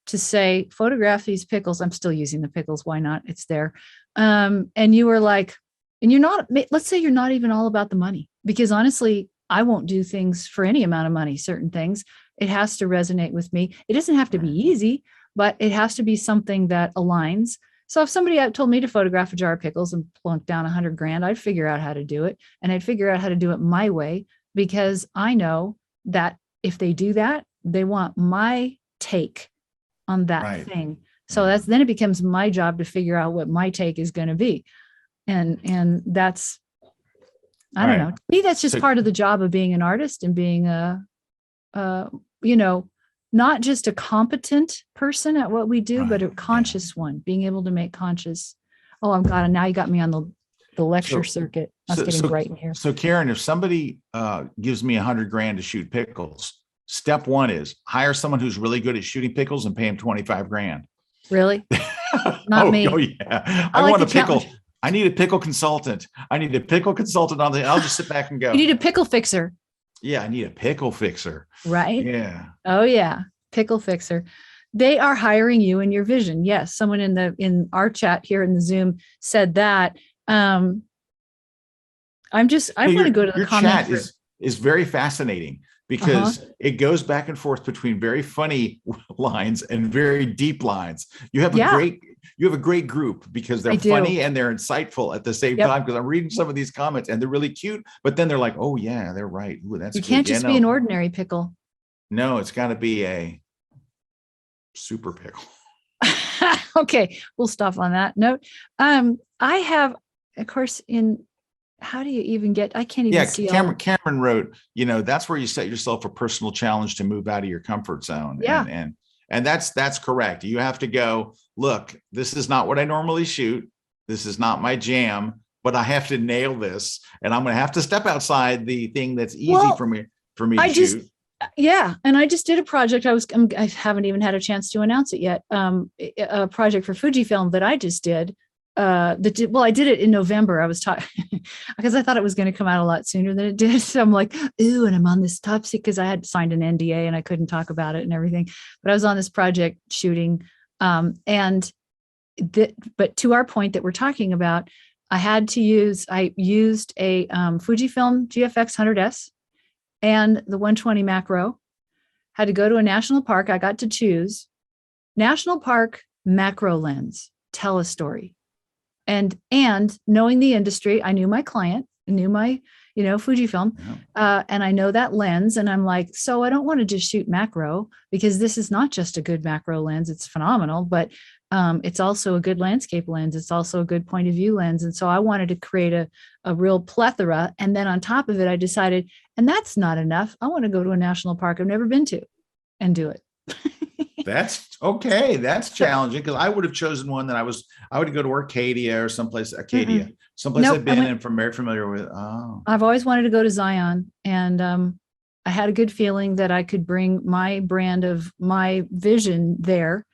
to say, photograph these pickles. I'm still using the pickles. Why not? It's there. And you were like, and you're not, let's say you're not even all about the money, because honestly, I won't do things for any amount of money, certain things. It has to resonate with me. It doesn't have to be easy, but it has to be something that aligns. So if somebody had told me to photograph a jar of pickles and plunk down $100,000, I'd figure out how to do it. And I'd figure out how to do it my way, because I know that if they do that, they want my take on that thing. So then it becomes my job to figure out what my take is going to be. And that's, I don't know. To me, that's just part of the job of being an artist and being not just a competent person at what we do, but a conscious one, being able to make conscious. Oh, I'm God. And now you got me on the lecture circuit. I was getting bright in here. So Karen, if somebody gives me $100,000 to shoot pickles, step one is hire someone who's really good at shooting pickles and pay him $25,000. Really? Not me. Oh yeah. I want a pickle. I need a pickle consultant. I'll just sit back and go. You need a pickle fixer. Yeah, I need a pickle fixer. Right? Yeah. Oh yeah. Pickle fixer. They are hiring you in your vision. Yes. Someone in our chat here in the Zoom said that. I want to go to the comment. Your chat is very fascinating because it goes back and forth between very funny lines and very deep lines. You have a great group because they're funny and they're insightful at the same time. Because I'm reading some of these comments and they're really cute, but then they're like, "Oh yeah, they're right. Ooh, that's you can't just be an ordinary pickle. No, it's got to be a super pickle." Okay, we'll stop on that note. I have, of course, in how do you even get, I can't even Yeah, see all. Cameron wrote, that's where you set yourself a personal challenge to move out of your comfort zone. Yeah. And that's correct. You have to go, look, this is not what I normally shoot. This is not my jam, but I have to nail this. And I'm going to have to step outside the thing that's easy for me to shoot. Yeah. And I just did a project. I haven't even had a chance to announce it yet. A project for Fujifilm that I just did. I did it in November. I was talking because I thought it was going to come out a lot sooner than it did. So I'm like, ooh, and I'm on this top secret because I had signed an NDA and I couldn't talk about it and everything. But I was on this project shooting. But to our point that we're talking about, I used a Fujifilm GFX 100S and the 120 macro. Had to go to a national park. I got to choose national park macro lens, tell a story. And knowing the industry, I knew my client, I knew my, Fujifilm, and I know that lens. And I'm like, so I don't want to just shoot macro because this is not just a good macro lens. It's phenomenal, but it's also a good landscape lens. It's also a good point of view lens. And so I wanted to create a real plethora. And then on top of it, I decided, and that's not enough. I want to go to a national park I've never been to and do it. That's okay. That's challenging because I would have chosen one that I would go to Arcadia or someplace I've been and very familiar with. Oh, I've always wanted to go to Zion, and I had a good feeling that I could bring my brand of my vision there.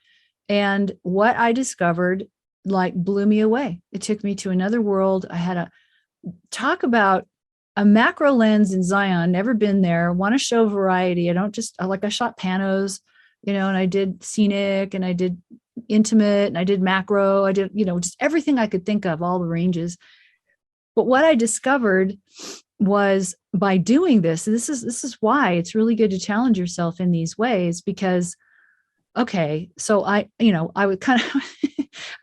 And what I discovered blew me away. It took me to another world. I had talk about a macro lens in Zion, never been there, want to show variety. I shot panos, and I did scenic and I did intimate and I did macro. I did, just everything I could think of, all the ranges. But what I discovered was by doing this is why it's really good to challenge yourself in these ways, because, okay, so I would kind of,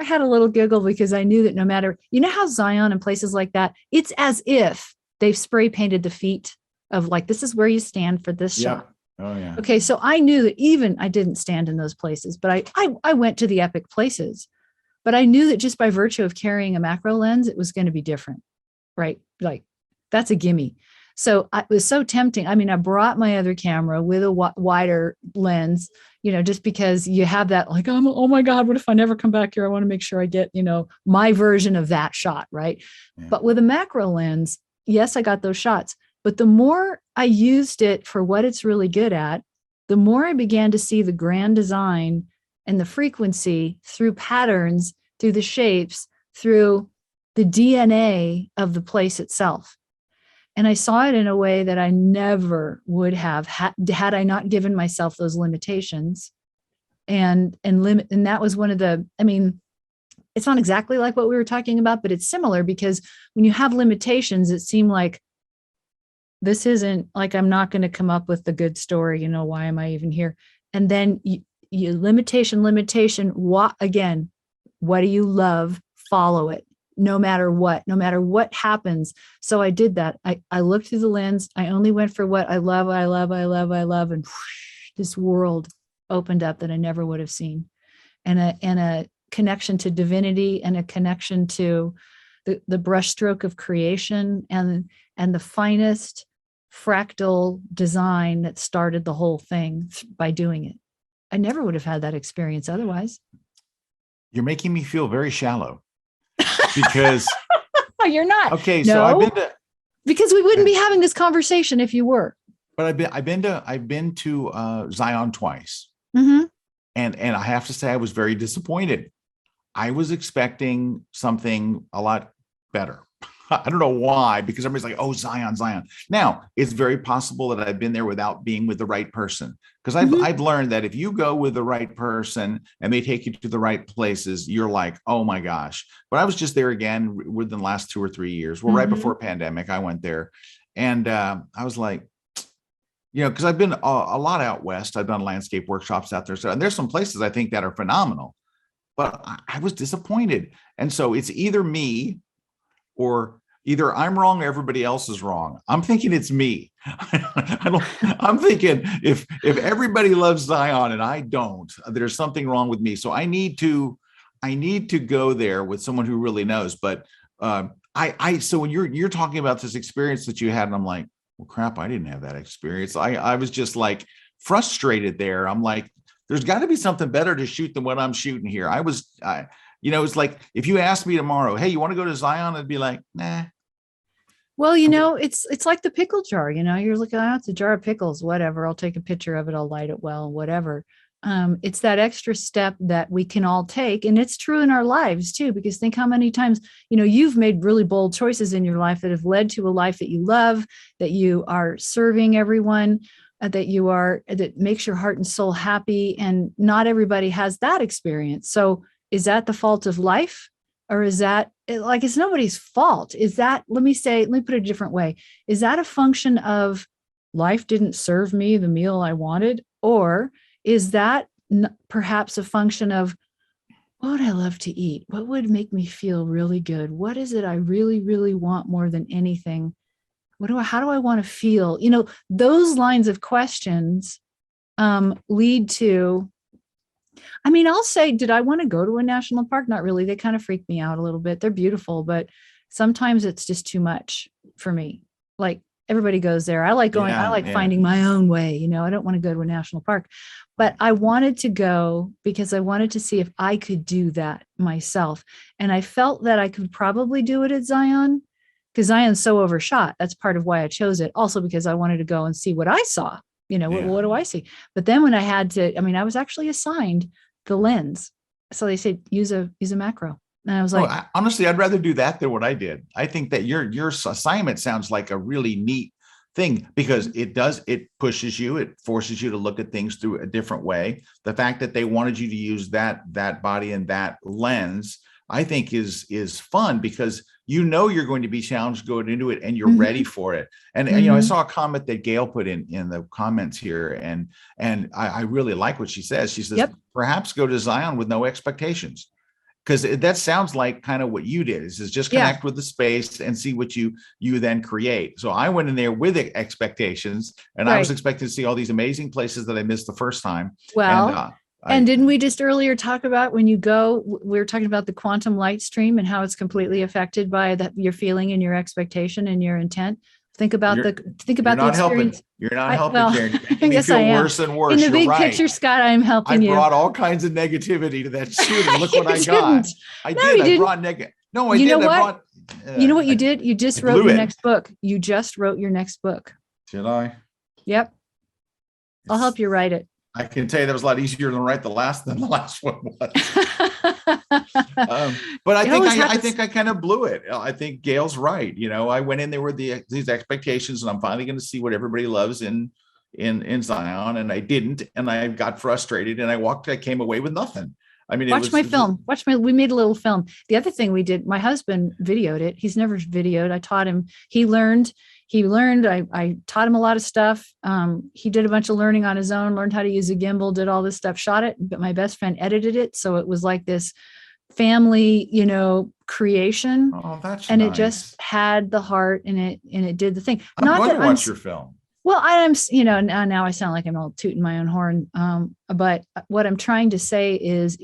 I had a little giggle because I knew that no matter, how Zion and places like that, it's as if they've spray painted the feet of this is where you stand for this shot. Oh yeah. Okay. So I knew that even I didn't stand in those places, but I went to the epic places, but I knew that just by virtue of carrying a macro lens, it was going to be different, right? That's a gimme. So it was so tempting. I mean, I brought my other camera with a wider lens, just because you have that oh my God, what if I never come back here? I want to make sure I get, my version of that shot. Right. Yeah. But with a macro lens, yes, I got those shots, but the more I used it for what it's really good at, the more I began to see the grand design and the frequency through patterns, through the shapes, through the DNA of the place itself. And I saw it in a way that I never would have had I not given myself those limitations. And that was one of the, it's not exactly like what we were talking about, but it's similar, because when you have limitations, it seemed like this isn't I'm not going to come up with the good story. Why am I even here? And then you limitation, what do you love? Follow it. No matter what happens. So I did that. I looked through the lens. I only went for what I love. And this world opened up that I never would have seen. And a connection to divinity, and a connection to the brushstroke of creation, and the finest fractal design that started the whole thing by doing it. I never would have had that experience otherwise. You're making me feel very shallow. Because you're not. Okay, no, so I've been to, because we wouldn't be having this conversation if you were. But I've been to Zion twice. Mm-hmm. And I have to say I was very disappointed. I was expecting something a lot better. I don't know why, because everybody's like, oh, Zion. Now, it's very possible that I've been there without being with the right person. Because I've learned that if you go with the right person and they take you to the right places, you're like, oh my gosh. But I was just there again within the last 2 or 3 years. Well, right before pandemic, I went there. And I was like, because I've been a lot out west. I've done landscape workshops out there. So, and there's some places I think that are phenomenal. But I was disappointed. And so it's either me, or either I'm wrong or everybody else is wrong. I'm thinking it's me. I'm thinking if everybody loves Zion and I don't, there's something wrong with me. So I need to go there with someone who really knows. But So when you're talking about this experience that you had, and I'm like, well, crap, I didn't have that experience. I was just like frustrated there. I'm like, there's got to be something better to shoot than what I'm shooting here. It's like if you asked me tomorrow, hey, you want to go to Zion? I'd be like, nah. Well, it's like the pickle jar, you're looking at it's a jar of pickles, whatever. I'll take a picture of it. I'll light it well, whatever. It's that extra step that we can all take. And it's true in our lives too, because think how many times, you've made really bold choices in your life that have led to a life that you love, that you are serving everyone, that makes your heart and soul happy. And not everybody has that experience. So is that the fault of life? Or is that like, it's nobody's fault? Let me put it a different way. Is that a function of life didn't serve me the meal I wanted? Or is that perhaps a function of what would I love to eat? What would make me feel really good? What is it I really, really want more than anything? How do I want to feel? Those lines of questions lead to, I'll say, did I want to go to a national park? Not really. They kind of freak me out a little bit. They're beautiful, but sometimes it's just too much for me. Like everybody goes there. I like going, I like finding my own way. I don't want to go to a national park, but I wanted to go because I wanted to see if I could do that myself. And I felt that I could probably do it at Zion because Zion's so overshot. That's part of why I chose it. Also because I wanted to go and see what I saw. What do I see? But then when I had to, I was actually assigned the lens. So they said, use a macro. And I was like, honestly, I'd rather do that than what I did. I think that your assignment sounds like a really neat thing because it pushes you, it forces you to look at things through a different way. The fact that they wanted you to use that body and that lens, I think is fun because you're going to be challenged going into it and you're ready for it. And I saw a comment that Gail put in the comments here, and I really like what she says. She says, perhaps go to Zion with no expectations. Because that sounds like kind of what you did is just connect with the space and see what you then create. So I went in there with expectations, and I was expecting to see all these amazing places that I missed the first time. Well, and didn't we just earlier talk about when you go, we were talking about the quantum light stream and how it's completely affected by your feeling and your expectation and your intent. Think about the experience. You're not helping, Karen. You're making me yes, feel worse and worse. In the big picture, Scott, I'm helping you. I brought all kinds of negativity to that shooting. Look what I got. I brought negative. No, I did. What? You know what you did? You just wrote your next book. You just wrote your next book. Did I? Yep. I'll help you write it. I can tell you that was a lot easier than write than the last one was. But I think I kind of blew it. I think Gail's right. I went in there with these expectations, and I'm finally going to see what everybody loves in Zion, and I didn't, and I got frustrated, and I came away with nothing. Watch my film. We made a little film. The other thing we did, my husband videoed it. He's never videoed. I taught him. He learned. I taught him a lot of stuff. He did a bunch of learning on his own, learned how to use a gimbal, did all this stuff, shot it, but my best friend edited it. So it was like this family, creation. Oh, that's and nice. It just had the heart in it, and it did the thing. I'm going to watch your film. Well, now I sound like I'm all tooting my own horn. But what I'm trying to say is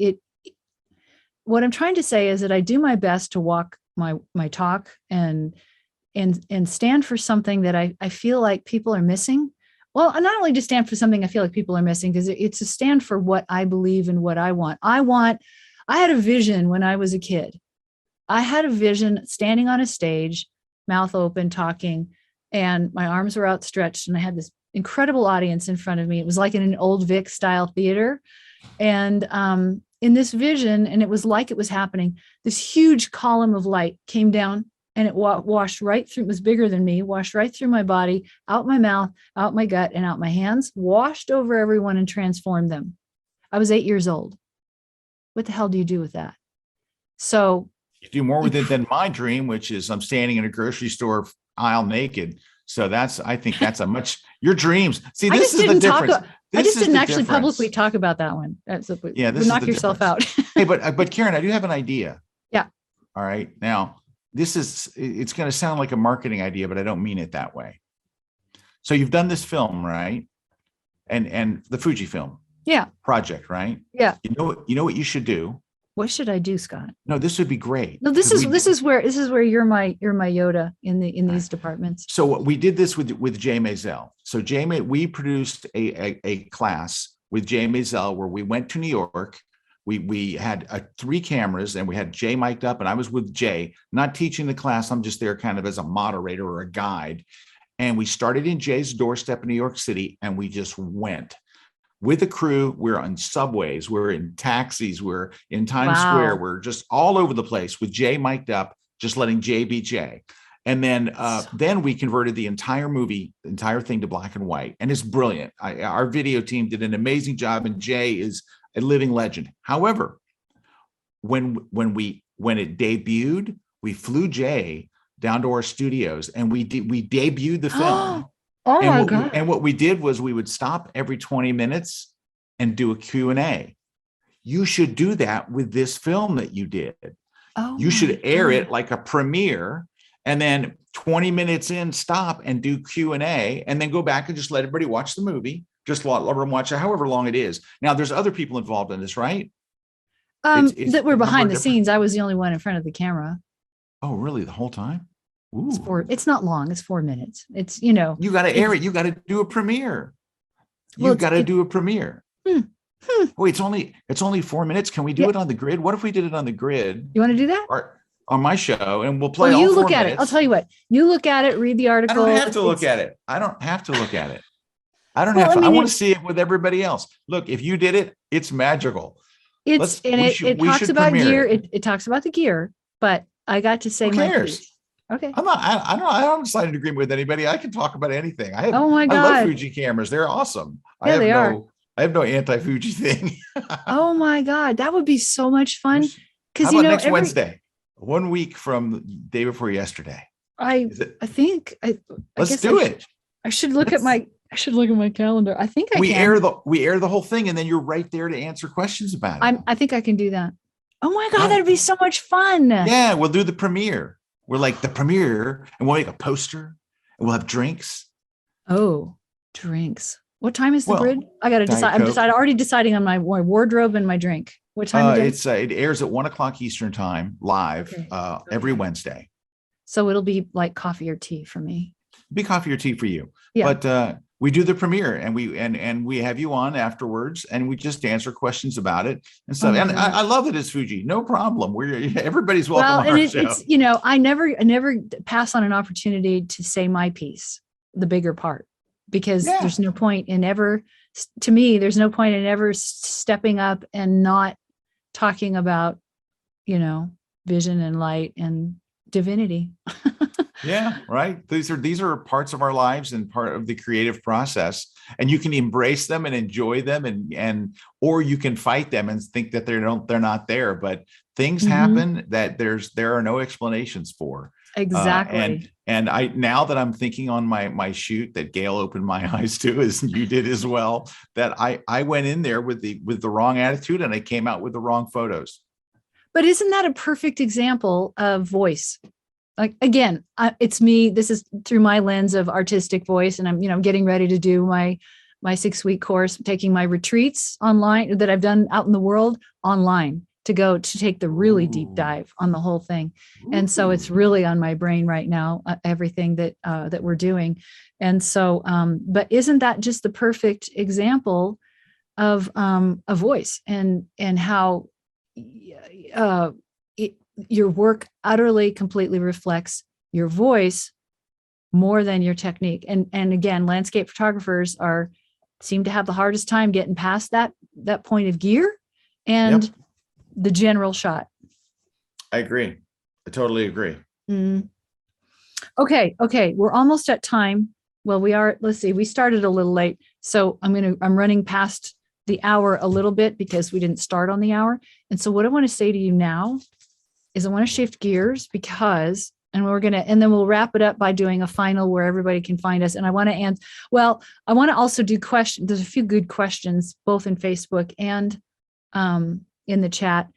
that I do my best to walk my talk and stand for something that I feel like people are missing. Well, not only to stand for something I feel like people are missing, because it's a stand for what I believe and what I want. I had a vision when I was a kid. I had a vision standing on a stage, mouth open, talking, and my arms were outstretched, and I had this incredible audience in front of me. It was like in an old Vic style theater. And in this vision, and it was like it was happening, this huge column of light came down, and it washed right through. It was bigger than me, washed right through my body, out my mouth, out my gut, and out my hands, washed over everyone and transformed them. I was 8 years old. What the hell do you do with that? So you do more with it than my dream, which is I'm standing in a grocery store aisle naked. So I think that's your dreams. See, this is the difference. I just didn't actually publicly talk about that one. Yeah, this knock yourself out. Hey, but Karen, I do have an idea. Yeah. All right. Now, it's going to sound like a marketing idea, but I don't mean it that way. So you've done this film, right? And the Fujifilm project, right? Yeah. You know what you should do What should I do, Scott? No, this would be great. No, this is where you're my Yoda in these departments. So we did this with Jay Maisel. So we produced a class with Jay Maisel where we went to New York. We had 3 cameras and we had Jay mic'd up, and I was with Jay, not teaching the class. I'm just there kind of as a moderator or a guide. And we started in Jay's doorstep in New York City, and we just went with the crew. We're on subways, we're in taxis, we're in Times Square, we're just all over the place with Jay mic'd up, just letting Jay be Jay. And then we converted the entire thing to black and white, and it's brilliant. Our video team did an amazing job, and Jay is a living legend. However, when it debuted, we flew Jay down to our studios, and we debuted the film. Oh my God. And what we did was we would stop every 20 minutes and do a Q&A. You should do that with this film that you did. You should air it like a premiere, and then 20 minutes in, stop and do Q&A, and then go back and just let everybody watch the movie. Just let them watch it, however long it is. Now, there's other people involved in this, right? That were behind the scenes. I was the only one in front of the camera. Oh, really? The whole time? Ooh. It's not long. It's 4 minutes. It's, you got to air it. You got to do a premiere. You got to do a premiere. Wait, it's only 4 minutes. Can we do it on the grid? What if we did it on the grid? You want to do that? Or on my show, and we'll play all you 4 look minutes. At it. I'll tell you what. You look at it, read the article. I don't have to look at it. I don't have to look at it. I don't have to. I want to see it with everybody else. Look, if you did it, it's magical. It talks about gear. It talks about the gear, but I got to say my piece. Okay. I don't sign an agreement with anybody. I can talk about anything. Oh my God. I love Fuji cameras. They're awesome. Yeah, they are. I have no anti-Fuji thing. Oh my God. That would be so much fun. Because next Wednesday, 1 week from the day before yesterday. Let's do it. I should look at my calendar. I think we air the whole thing, and then you're right there to answer questions about it. I think I can do that. Oh my God, that'd be so much fun. Yeah, we'll do the premiere. We're like the premiere, and we'll make a poster, and we'll have drinks. Oh, drinks. What time is the grid? I got to decide. I'm already deciding on my wardrobe and my drink. What time is it? It airs at 1 o'clock Eastern time, live, every Wednesday. So it'll be like coffee or tea for me. It'll be coffee or tea for you. Yeah. But we do the premiere, and we have you on afterwards, and we just answer questions about it and stuff. And I love it as Fuji. No problem. Everybody's welcome on our show. It's I never pass on an opportunity to say my piece, the bigger part, because there's no point in ever. To me, there's no point in ever stepping up and not talking about, vision and light and divinity. Yeah, right. These are parts of our lives and part of the creative process, and you can embrace them and enjoy them, or you can fight them and think that they're not there. But things happen that there are no explanations for. Exactly. And I, now that I'm thinking on my shoot that Gail opened my eyes to, as you did as well, that I went in there with the wrong attitude, and I came out with the wrong photos. But isn't that a perfect example of voice? Like, again, it's me. This is through my lens of artistic voice. And I'm, getting ready to do my 6-week course, taking my retreats online that I've done out in the world online to take the really deep dive on the whole thing. And so it's really on my brain right now, everything that we're doing. And so, but isn't that just the perfect example of a voice and how your work utterly, completely reflects your voice more than your technique. And again, landscape photographers seem to have the hardest time getting past that point of gear and the general shot. I agree. I totally agree. Okay. We're almost at time. Well, we are, let's see, we started a little late. So I'm running past the hour a little bit because we didn't start on the hour. And so what I want to say to you now is I want to shift gears and then we'll wrap it up by doing a final where everybody can find us. And I want to answer, I want to also do questions. There's a few good questions, both in Facebook and in the chat.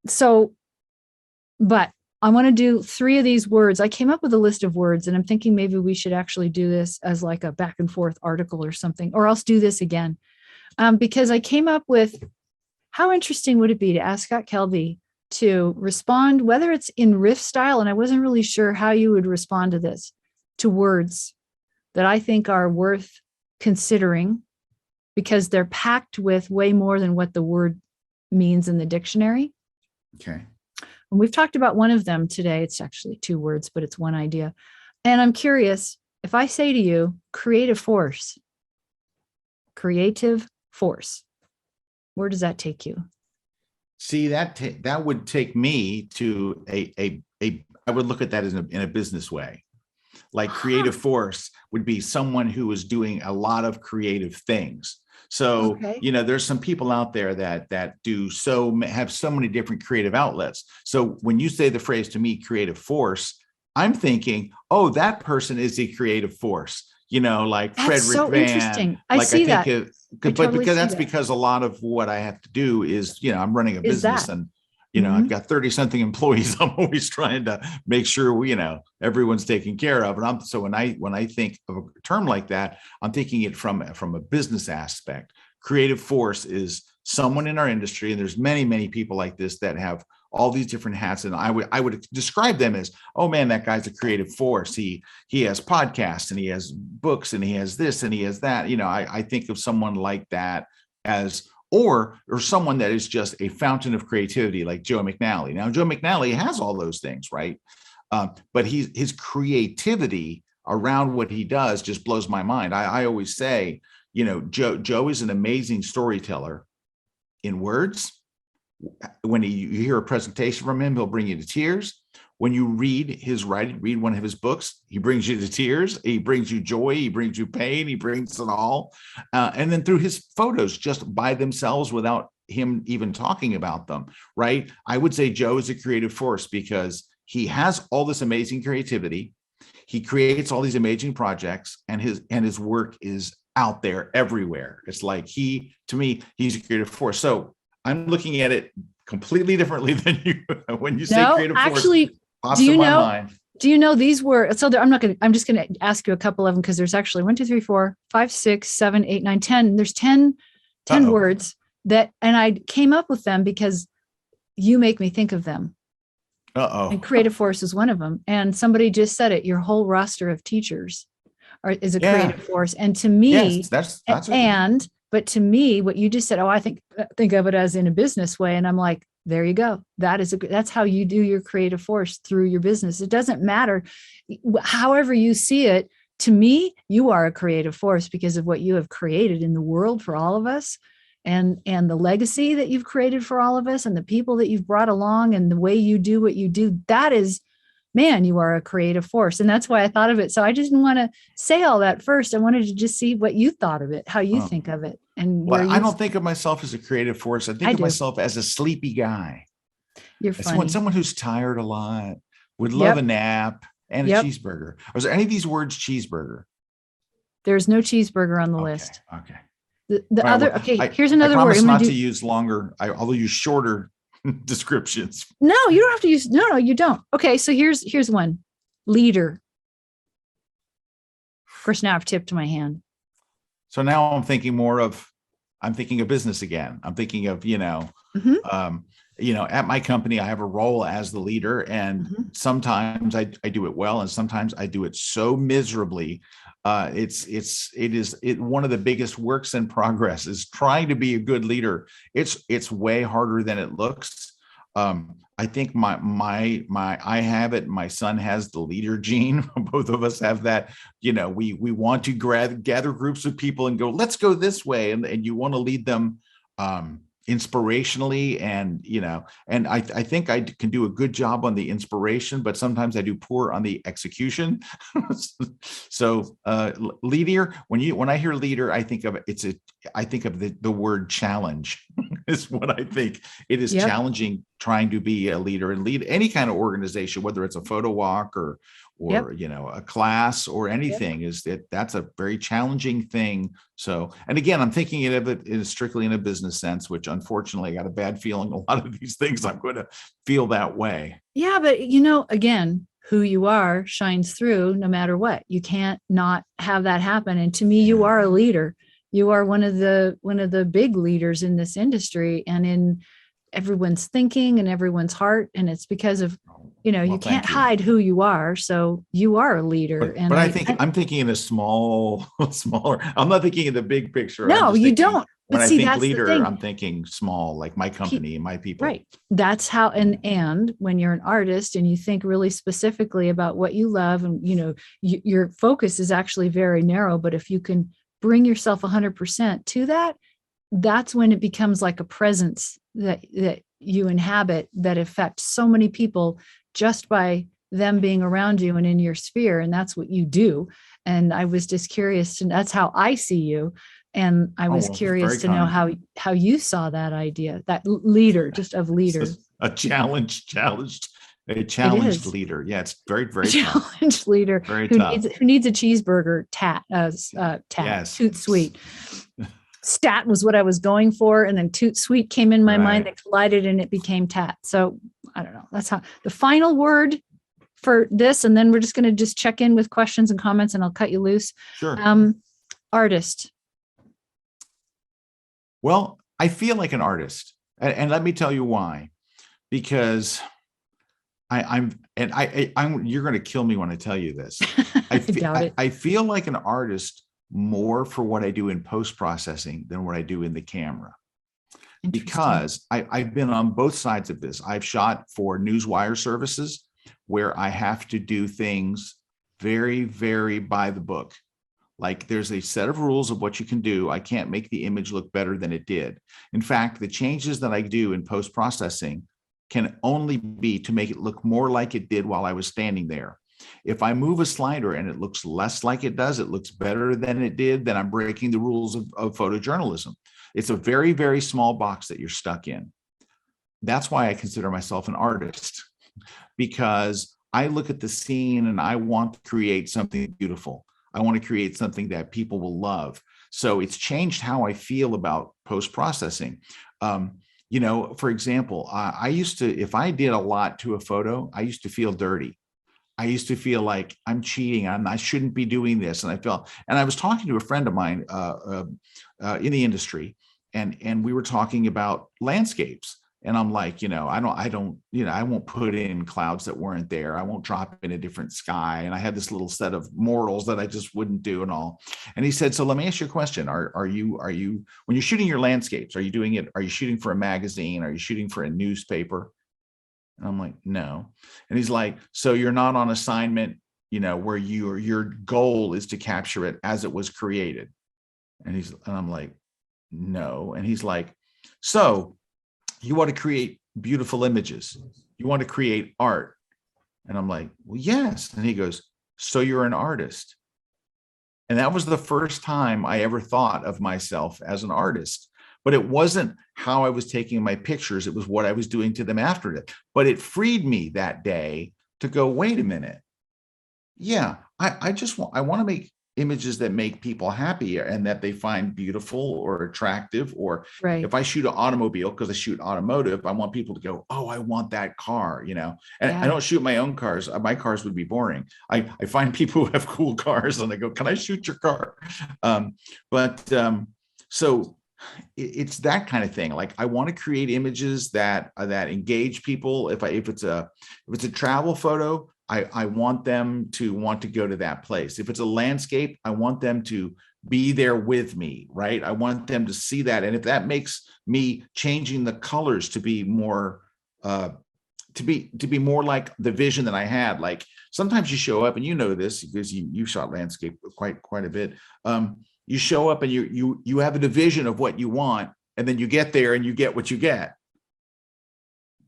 So, but I want to do 3 of these words. I came up with a list of words, and I'm thinking maybe we should actually do this as like a back and forth article or something, or else do this again. Because I came up with how interesting would it be to ask Scott Kelby to respond, whether it's in riff style, and I wasn't really sure how you would respond to this, to words that I think are worth considering because they're packed with way more than what the word means in the dictionary. Okay. And we've talked about one of them today. It's actually 2 words, but it's one idea. And I'm curious, if I say to you, creative force, where does that take you? See, that would take me to I would look at that as in a business way. Like creative force would be someone who is doing a lot of creative things. So, Okay. there's some people out there that have so many different creative outlets. So when you say the phrase to me, creative force, I'm thinking, oh, that person is a creative force, like That's Frederick so Van. interesting. I Like see that. Because a lot of what I have to do is, I'm running a Is business that. and, Mhm. I've got 30 something employees. I'm always trying to make sure, everyone's taken care of. And so when I think of a term like that, I'm thinking it from a business aspect. Creative force is someone in our industry. And there's many, many people like this that have all these different hats. And I would describe them as, oh man, that guy's a creative force. He has podcasts and he has books and he has this and he has that. I think of someone like that as, or someone that is just a fountain of creativity, like Joe McNally. Now, Joe McNally has all those things, right? But his creativity around what he does just blows my mind. I always say, Joe is an amazing storyteller in words. When you hear a presentation from him, he'll bring you to tears. When you read his writing, read one of his books, he brings you to tears. He brings you joy. He brings you pain. He brings it all. And then through his photos, just by themselves, without him even talking about them, right? I would say Joe is a creative force because he has all this amazing creativity. He creates all these amazing projects, and his work is out there everywhere. It's like to me, he's a creative force. So I'm looking at it completely differently than you. When you say creative force, actually, pops in my mind. Do you know these were, so I'm just going to ask you a couple of them because there's actually 1, 2, 3, 4, 5, 6, 7, 8, 9, 10. There's 10 words that, and I came up with them because you make me think of them. And creative force is one of them. And somebody just said it, your whole roster of teachers is a creative force. And to me, yes, but to me, what you just said, I think of it as in a business way. And I'm like, there you go. That's how you do your creative force through your business. It doesn't matter however you see it. To me, you are a creative force because of what you have created in the world for all of us, and the legacy that you've created for all of us, and the people that you've brought along, and the way you do what you do. That is, man, you are a creative force. And that's why I thought of it. So I just didn't want to say all that first. I wanted to just see what you thought of it, how you think of it. And I don't think of myself as a creative force. I think of myself as a sleepy guy. You're funny. Someone who's tired a lot, would love a nap and a cheeseburger. Was there any of these words cheeseburger? There's no cheeseburger on the list. Okay. The other, here's another word. I promise not to use longer. I'll use shorter descriptions. No, you don't have to use. No, you don't. Okay, so here's one. Leader. Of course, now I've tipped my hand. So now I'm thinking of business again. I'm thinking of, at my company, I have a role as the leader, and sometimes I do it well, and sometimes I do it so miserably. It is one of the biggest works in progress is trying to be a good leader. It's way harder than it looks. I think I have it. My son has the leader gene. Both of us have that. We want to gather groups of people and go, let's go this way, and you want to lead them inspirationally, and I think I can do a good job on the inspiration, but sometimes I do poor on the execution. So leader, when I hear leader, I think of the word challenge is what I think. It is challenging trying to be a leader and lead any kind of organization, whether it's a photo walk or a class or anything. That's a very challenging thing. So, and again, I'm thinking of it strictly in a business sense, which unfortunately I got a bad feeling a lot of these things I'm going to feel that way. Yeah, but again, who you are shines through no matter what. You can't not have that happen. And to me, you are a leader. you are one of the big leaders in this industry and in everyone's thinking and everyone's heart. And it's because of, Well, you can't thank you. hide who you are. So you are a leader. But, And but I think I'm thinking in a smaller. I'm not thinking in the big picture. I'm no, just you thinking don't. when But I see, think that's the leader, thing. I'm thinking small, like my company and my people. Right. That's how, and when you're an artist and you think really specifically about what you love and, your focus is actually very narrow, but if you can bring yourself 100% to that, that's when it becomes like a presence that you inhabit that affects so many people just by them being around you and in your sphere. And that's what you do. And I was just curious, and that's how I see you. And I was Well, curious very to know kind. how you saw that idea, that leader, just of leader. A a It challenged is leader. Yeah, it's very, a very tough. challenge leader Very who tough. needs a cheeseburger Yes. toot sweet. Stat was what I was going for, and then toot sweet came in my mind, Right. that collided and it became tat. So I don't know. That's how the final word for this, and then we're just going to just check in with questions and comments, and I'll cut you loose. Sure. Artist. Well, I feel like an artist, and let me tell you why. Because I'm you're going to kill me when I tell you this. I doubt it. I feel like an artist more for what I do in post-processing than what I do in the camera. Because I've been on both sides of this. I've shot for newswire services where I have to do things very, very by the book. Like there's a set of rules of what you can do. I can't make the image look better than it did. In fact, the changes that I do in post-processing can only be to make it look more like it did while I was standing there. If I move a slider and it looks less like it does, it looks better than it did, then I'm breaking the rules of photojournalism. It's a very, very small box that you're stuck in. That's why I consider myself an artist, because I look at the scene and I want to create something beautiful. I want to create something that people will love. So it's changed how I feel about post-processing. For example, I used to, if I did a lot to a photo, I used to feel dirty. I used to feel like I'm cheating. I shouldn't be doing this. And I was talking to a friend of mine in the industry, and we were talking about landscapes. And I'm like, I won't put in clouds that weren't there. I won't drop in a different sky. And I had this little set of morals that I just wouldn't do and all. And he said, so let me ask you a question. Are you, when you're shooting your landscapes, are you shooting for a magazine? Are you shooting for a newspaper? And I'm like, no. And he's like, so you're not on assignment, where your goal is to capture it as it was created. And I'm like, no. And he's like, so you want to create beautiful images. You want to create art. And I'm like, well, yes. And he goes, so you're an artist. And that was the first time I ever thought of myself as an artist. But it wasn't how I was taking my pictures. It was what I was doing to them after it. But it freed me that day to go, wait a minute. Yeah, I want to make images that make people happy and that they find beautiful or attractive. Or Right. if I shoot an automobile, because I shoot automotive, I want people to go, oh, I want that car, And Yeah. I don't shoot my own cars. My cars would be boring. I find people who have cool cars and I go, can I shoot your car? So it's that kind of thing. Like I want to create images that engage people. If it's a travel photo, I want them to want to go to that place. If it's a landscape, I want them to be there with me, right? I want them to see that. And if that makes me changing the colors to be more to be more like the vision that I had. Like sometimes you show up, and this because you shot landscape quite a bit. You show up and you have a division of what you want, and then you get there and you get what you get.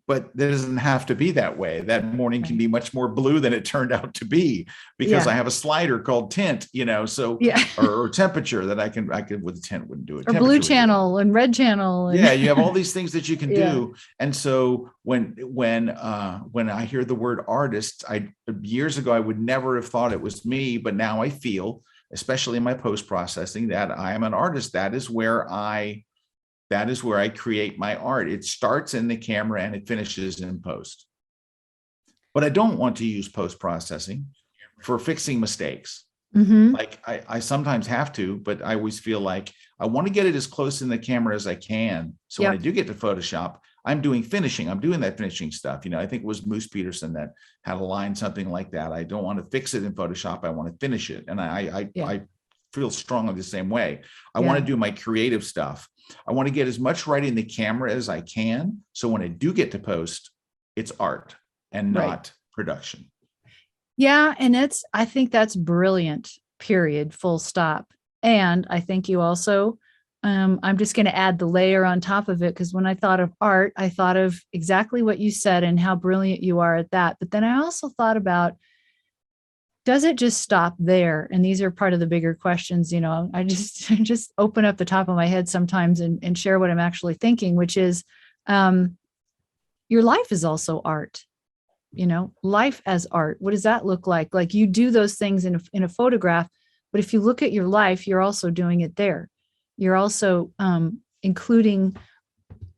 But that doesn't have to be that way. That morning can be much more blue than it turned out to be, because I have a slider called tint, so or temperature that I can with the tint wouldn't do it. Or blue channel and red channel. Yeah, you have all these things that you can do. And so when I hear the word artist, years ago I would never have thought it was me, but now I feel, especially in my post-processing, that I am an artist. That is where I create my art. It starts in the camera and it finishes in post. But I don't want to use post-processing for fixing mistakes. Mm-hmm. Like I sometimes have to, but I always feel like I want to get it as close in the camera as I can. So when I Yep. do get to Photoshop, I'm doing finishing. I'm doing that finishing stuff. I think it was Moose Peterson that had a line, something like that. I don't want to fix it in Photoshop. I want to finish it. And Yeah. I feel strongly the same way. I want Yeah. to do my creative stuff. I want to get as much right in the camera as I can. So when I do get to post, it's art and Right. not production. Yeah. And I think that's brilliant, period, full stop. And I think you also, I'm just going to add the layer on top of it because when I thought of art, I thought of exactly what you said and how brilliant you are at that. But then I also thought about, does it just stop there? And these are part of the bigger questions. I just I just open up the top of my head sometimes and share what I'm actually thinking, which is your life is also art. Life as art. What does that look like? Like you do those things in a photograph, but if you look at your life, you're also doing it there. You're also including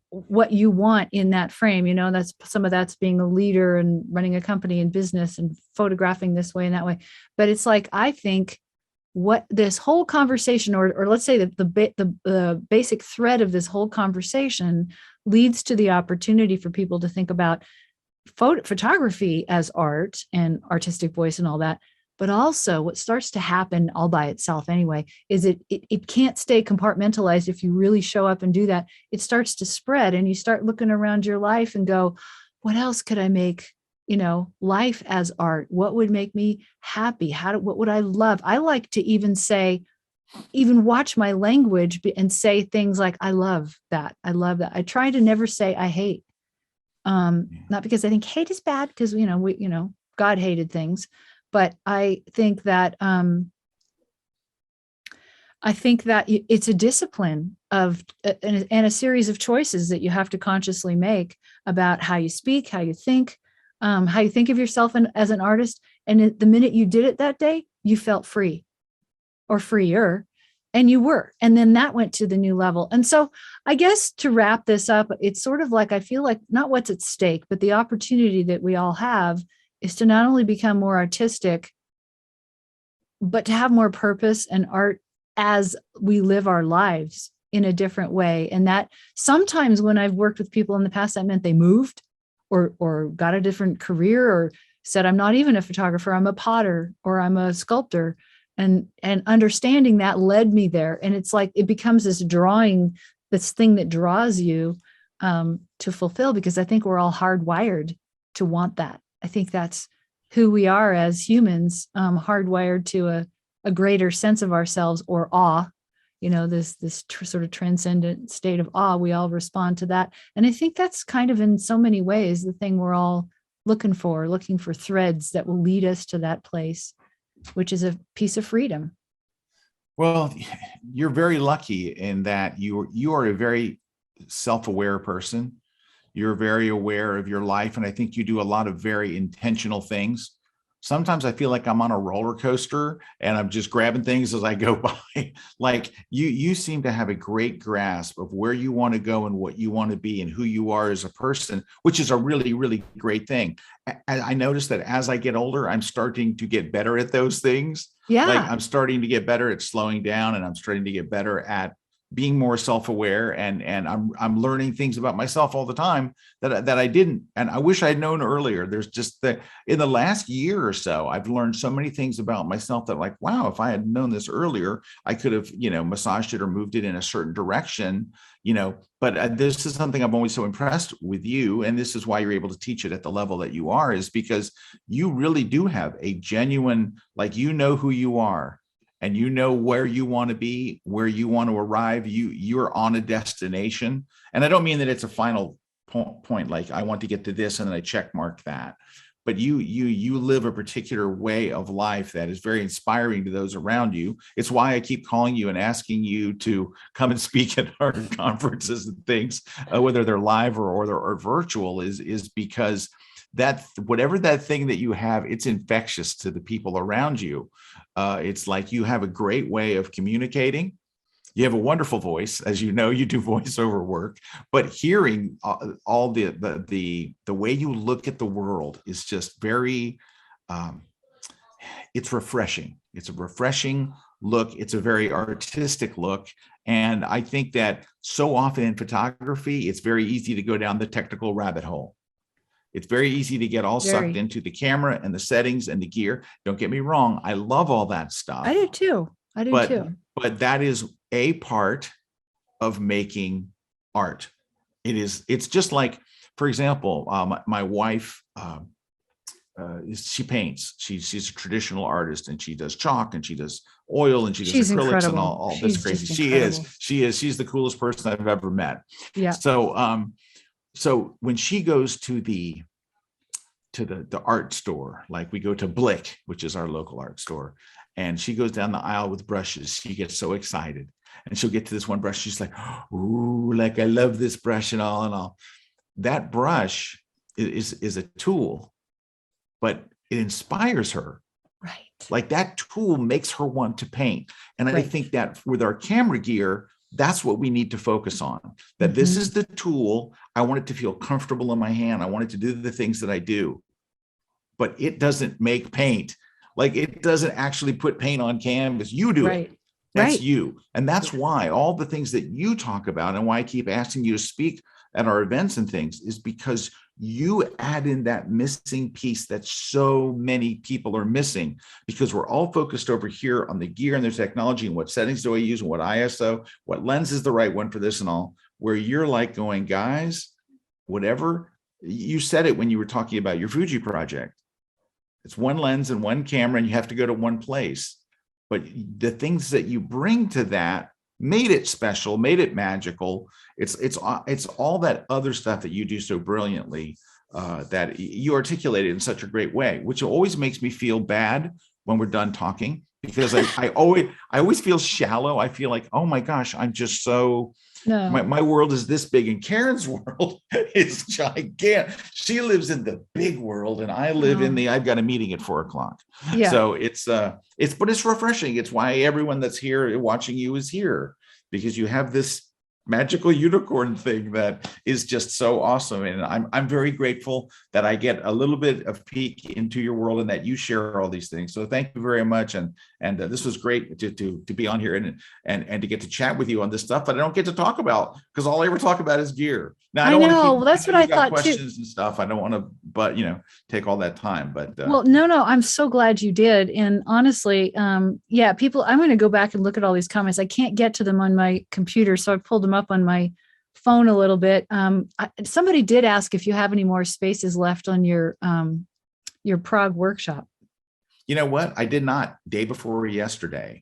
what you want in that frame. That's some of that's being a leader and running a company and business and photographing this way and that way. But it's like, I think what this whole conversation, or let's say that the basic thread of this whole conversation leads to the opportunity for people to think about photography as art and artistic voice and all that. But also what starts to happen all by itself anyway is it can't stay compartmentalized. If you really show up and do that, it starts to spread and you start looking around your life and go, what else could I make, life as art? What would make me happy? What would I love? I like to even watch my language and say things like, I love that. I love that. I try to never say I hate. Not because I think hate is bad, because God hated things, but I think that it's a discipline of and a series of choices that you have to consciously make about how you speak, how you think of yourself as an artist. And the minute you did it that day, you felt free or freer. And you were. And then that went to the new level. And so I guess to wrap this up, it's sort of like, I feel like not what's at stake, but the opportunity that we all have is to not only become more artistic, but to have more purpose and art as we live our lives in a different way. And that sometimes when I've worked with people in the past, that meant they moved or got a different career or said, I'm not even a photographer, I'm a potter or I'm a sculptor. And understanding that led me there. And it's like, it becomes this thing that draws you to fulfill, because I think we're all hardwired to want that. I think that's who we are as humans, hardwired to a greater sense of ourselves, or awe, this sort of transcendent state of awe. We all respond to that. And I think that's kind of in so many ways the thing we're all looking for threads that will lead us to that place, which is a piece of freedom. Well, you're very lucky in that you are a very self-aware person. You're very aware of your life, and I think you do a lot of very intentional things. Sometimes I feel like I'm on a roller coaster and I'm just grabbing things as I go by. Like you seem to have a great grasp of where you want to go and what you want to be and who you are as a person, which is a really, really great thing. I noticed that as I get older, I'm starting to get better at those things. Like Yeah. I'm starting to get better at slowing down, and I'm starting to get better at being more self-aware, and I'm learning things about myself all the time that I didn't, and I wish I had known earlier. There's just in the last year or so, I've learned so many things about myself that, like, wow, if I had known this earlier, I could have, massaged it or moved it in a certain direction, but this is something I'm always so impressed with you, and this is why you're able to teach it at the level that you are, is because you really do have a genuine, like, who you are, and where you want to be, where you want to arrive. You're on a destination. And I don't mean that it's a final point, like I want to get to this and then I check mark that. But you live a particular way of life that is very inspiring to those around you. It's why I keep calling you and asking you to come and speak at our conferences and things, whether they're live or virtual, is because that whatever that thing that you have, it's infectious to the people around you. It's like you have a great way of communicating. You have a wonderful voice, as you know, you do voiceover work, but hearing all the way you look at the world is just very, it's refreshing. It's a refreshing look. It's a very artistic look. And I think that so often in photography, it's very easy to go down the technical rabbit hole. It's very easy to get all sucked into the camera and the settings and the gear. Don't get me wrong. I love all that stuff. I do too. I do too. But that is a part of making art. It's just like, for example, my wife, she paints. She's a traditional artist, and she does chalk, and she does oil, and she does acrylics, incredible. And all this crazy. She's the coolest person I've ever met. Yeah. So when she goes to the art store, like we go to Blick, which is our local art store, and she goes down the aisle with brushes, she gets so excited, and she'll get to this one brush. She's like, "Ooh, like I love this brush and all." That brush is a tool, but it inspires her. Right. Like that tool makes her want to paint. And I think that with our camera gear, that's what we need to focus on. That this is the tool. I want it to feel comfortable in my hand. I want it to do the things that I do, but it doesn't make paint. Like it doesn't actually put paint on canvas. You do it. That's you. And that's why all the things that you talk about, and why I keep asking you to speak at our events and things, is because you add in that missing piece that so many people are missing, because we're all focused over here on the gear and the technology and what settings do I use and what ISO, what lens is the right one for this and all, where you're like going, guys, whatever. You said it when you were talking about your Fuji project. It's one lens and one camera, and you have to go to one place. But the things that you bring to that made it special, made it magical. It's all that other stuff that you do so brilliantly, that you articulated in such a great way, which always makes me feel bad when we're done talking, because I always feel shallow. I feel like, oh my gosh, I'm just so. No. My world is this big, and Karen's world is gigantic. She lives in the big world, and I live in I've got a meeting at 4:00. Yeah. So but it's refreshing. It's why everyone that's here watching you is here, because you have this magical unicorn thing that is just so awesome. And I'm very grateful that I get a little bit of peek into your world and that you share all these things. So thank you very much. And this was great to be on here and to get to chat with you on this stuff that I don't get to talk about, because all I ever talk about is gear. Now I know that's what I thought questions too. And stuff. I don't want to, take all that time. But well, no, I'm so glad you did. And honestly, people, I'm going to go back and look at all these comments. I can't get to them on my computer, so I pulled them up on my phone a little bit. Somebody did ask if you have any more spaces left on your Prague workshop. You know what? I did not. Day before yesterday.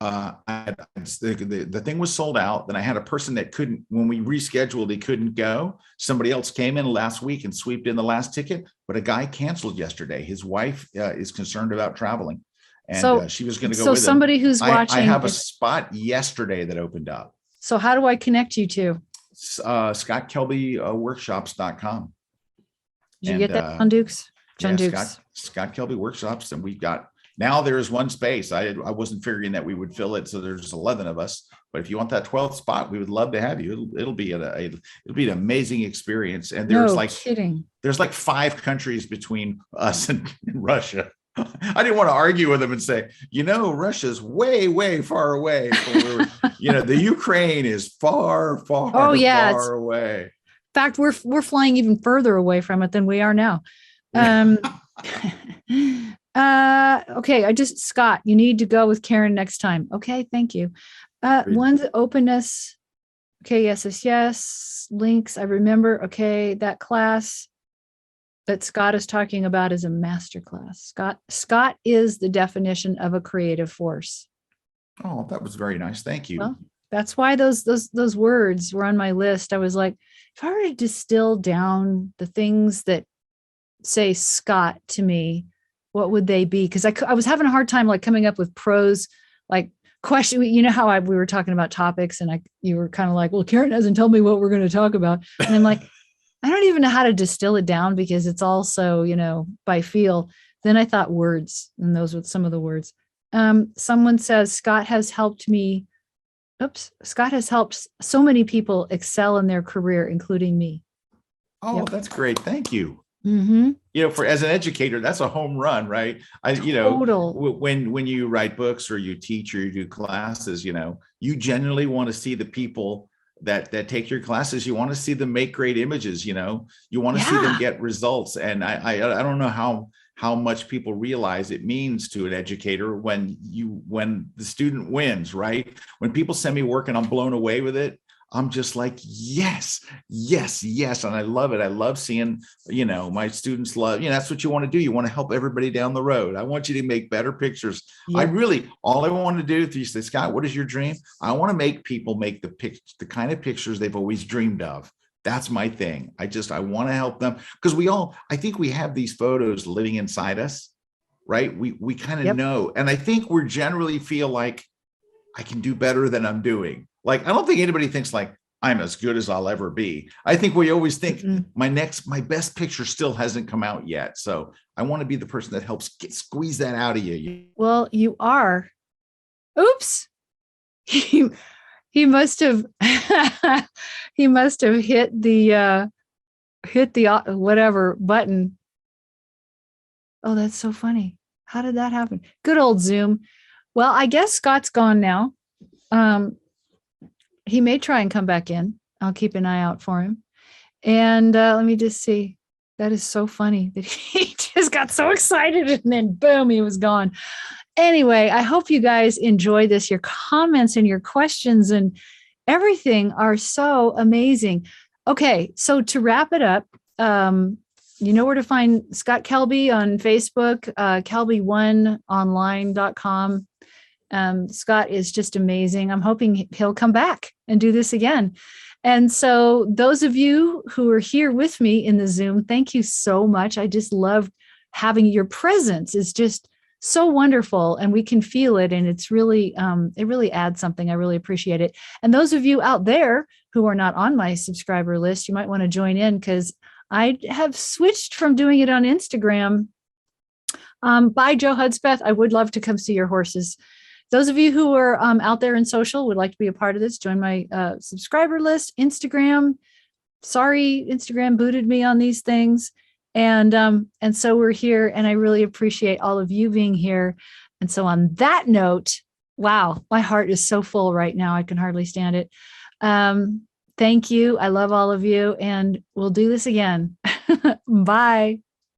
The thing was sold out. Then I had a person that couldn't, when we rescheduled, he couldn't go. Somebody else came in last week and swept in the last ticket, but a guy canceled yesterday. His wife is concerned about traveling, and she was going to go with somebody who's watching. I have a spot yesterday that opened up. So how do I connect you to? Scott Kelby workshops.com. Did you get that, John Dukes? John Dukes. Scott Kelby workshops, and we've got. Now there is one space. I wasn't figuring that we would fill it, so there's 11 of us. But if you want that 12th spot, we would love to have you. It'll be an amazing experience. And there's there's like 5 countries between us and Russia. I didn't want to argue with them and say, Russia's way, way far away. The Ukraine is far, far, far away. In fact, we're flying even further away from it than we are now. Okay. Scott, you need to go with Karen next time. Okay. Thank you. One's openness. Okay. Yes. Links. I remember. Okay. That class that Scott is talking about is a master class. Scott is the definition of a creative force. Oh, that was very nice. Thank you. Well, that's why those words were on my list. I was like, if I were to distill down the things that say Scott to me, what would they be? Because I was having a hard time coming up with prose, question. How we were talking about topics, and you were kind of like, well, Karen hasn't told me what we're going to talk about, and I'm like, I don't even know how to distill it down because it's also by feel. Then I thought words, and those were some of the words. Someone says Scott has helped so many people excel in their career, including me. Oh, yep. That's great. Thank you. Mm-hmm. For as an educator, that's a home run, right? Total. When you write books or you teach or you do classes, you genuinely want to see the people that take your classes. You want to see them make great images. You want to see them Yeah. get results. And I don't know how much people realize it means to an educator when the student wins, right? When people send me work and I'm blown away with it, I'm just like, yes, yes, yes. And I love it. I love seeing, my students love, that's what you want to do. You want to help everybody down the road. I want you to make better pictures. Yep. All I want to do, if you say, Scott, what is your dream? I want to make people make the kind of pictures they've always dreamed of. That's my thing. I want to help them because I think we have these photos living inside us, right? We kind of know. And I think we generally feel like I can do better than I'm doing. Like, I don't think anybody thinks like I'm as good as I'll ever be. I think we always think my best picture still hasn't come out yet. So I want to be the person that helps squeeze that out of you. Well, you are. Oops. He must have he must have hit the whatever button. Oh, that's so funny. How did that happen? Good old Zoom. Well, I guess Scott's gone now. He may try and come back in. I'll keep an eye out for him. And let me just see. That is so funny that he just got so excited and then boom, he was gone. Anyway, I hope you guys enjoy this. Your comments and your questions and everything are so amazing. Okay, so to wrap it up, you know where to find Scott Kelby on Facebook, kelby1online.com. Scott is just amazing. I'm hoping he'll come back and do this again. And so those of you who are here with me in the Zoom, thank you so much. I just love having your presence. It's just so wonderful and we can feel it. And it's really, it really adds something. I really appreciate it. And those of you out there who are not on my subscriber list, you might want to join in because I have switched from doing it on Instagram. Bye, Joe Hudspeth. I would love to come see your horses. Those of you who are out there in social would like to be a part of this, join my subscriber list, Instagram. Sorry, Instagram booted me on these things. And so we're here and I really appreciate all of you being here. And so on that note, wow, my heart is so full right now. I can hardly stand it. Thank you. I love all of you and we'll do this again. Bye.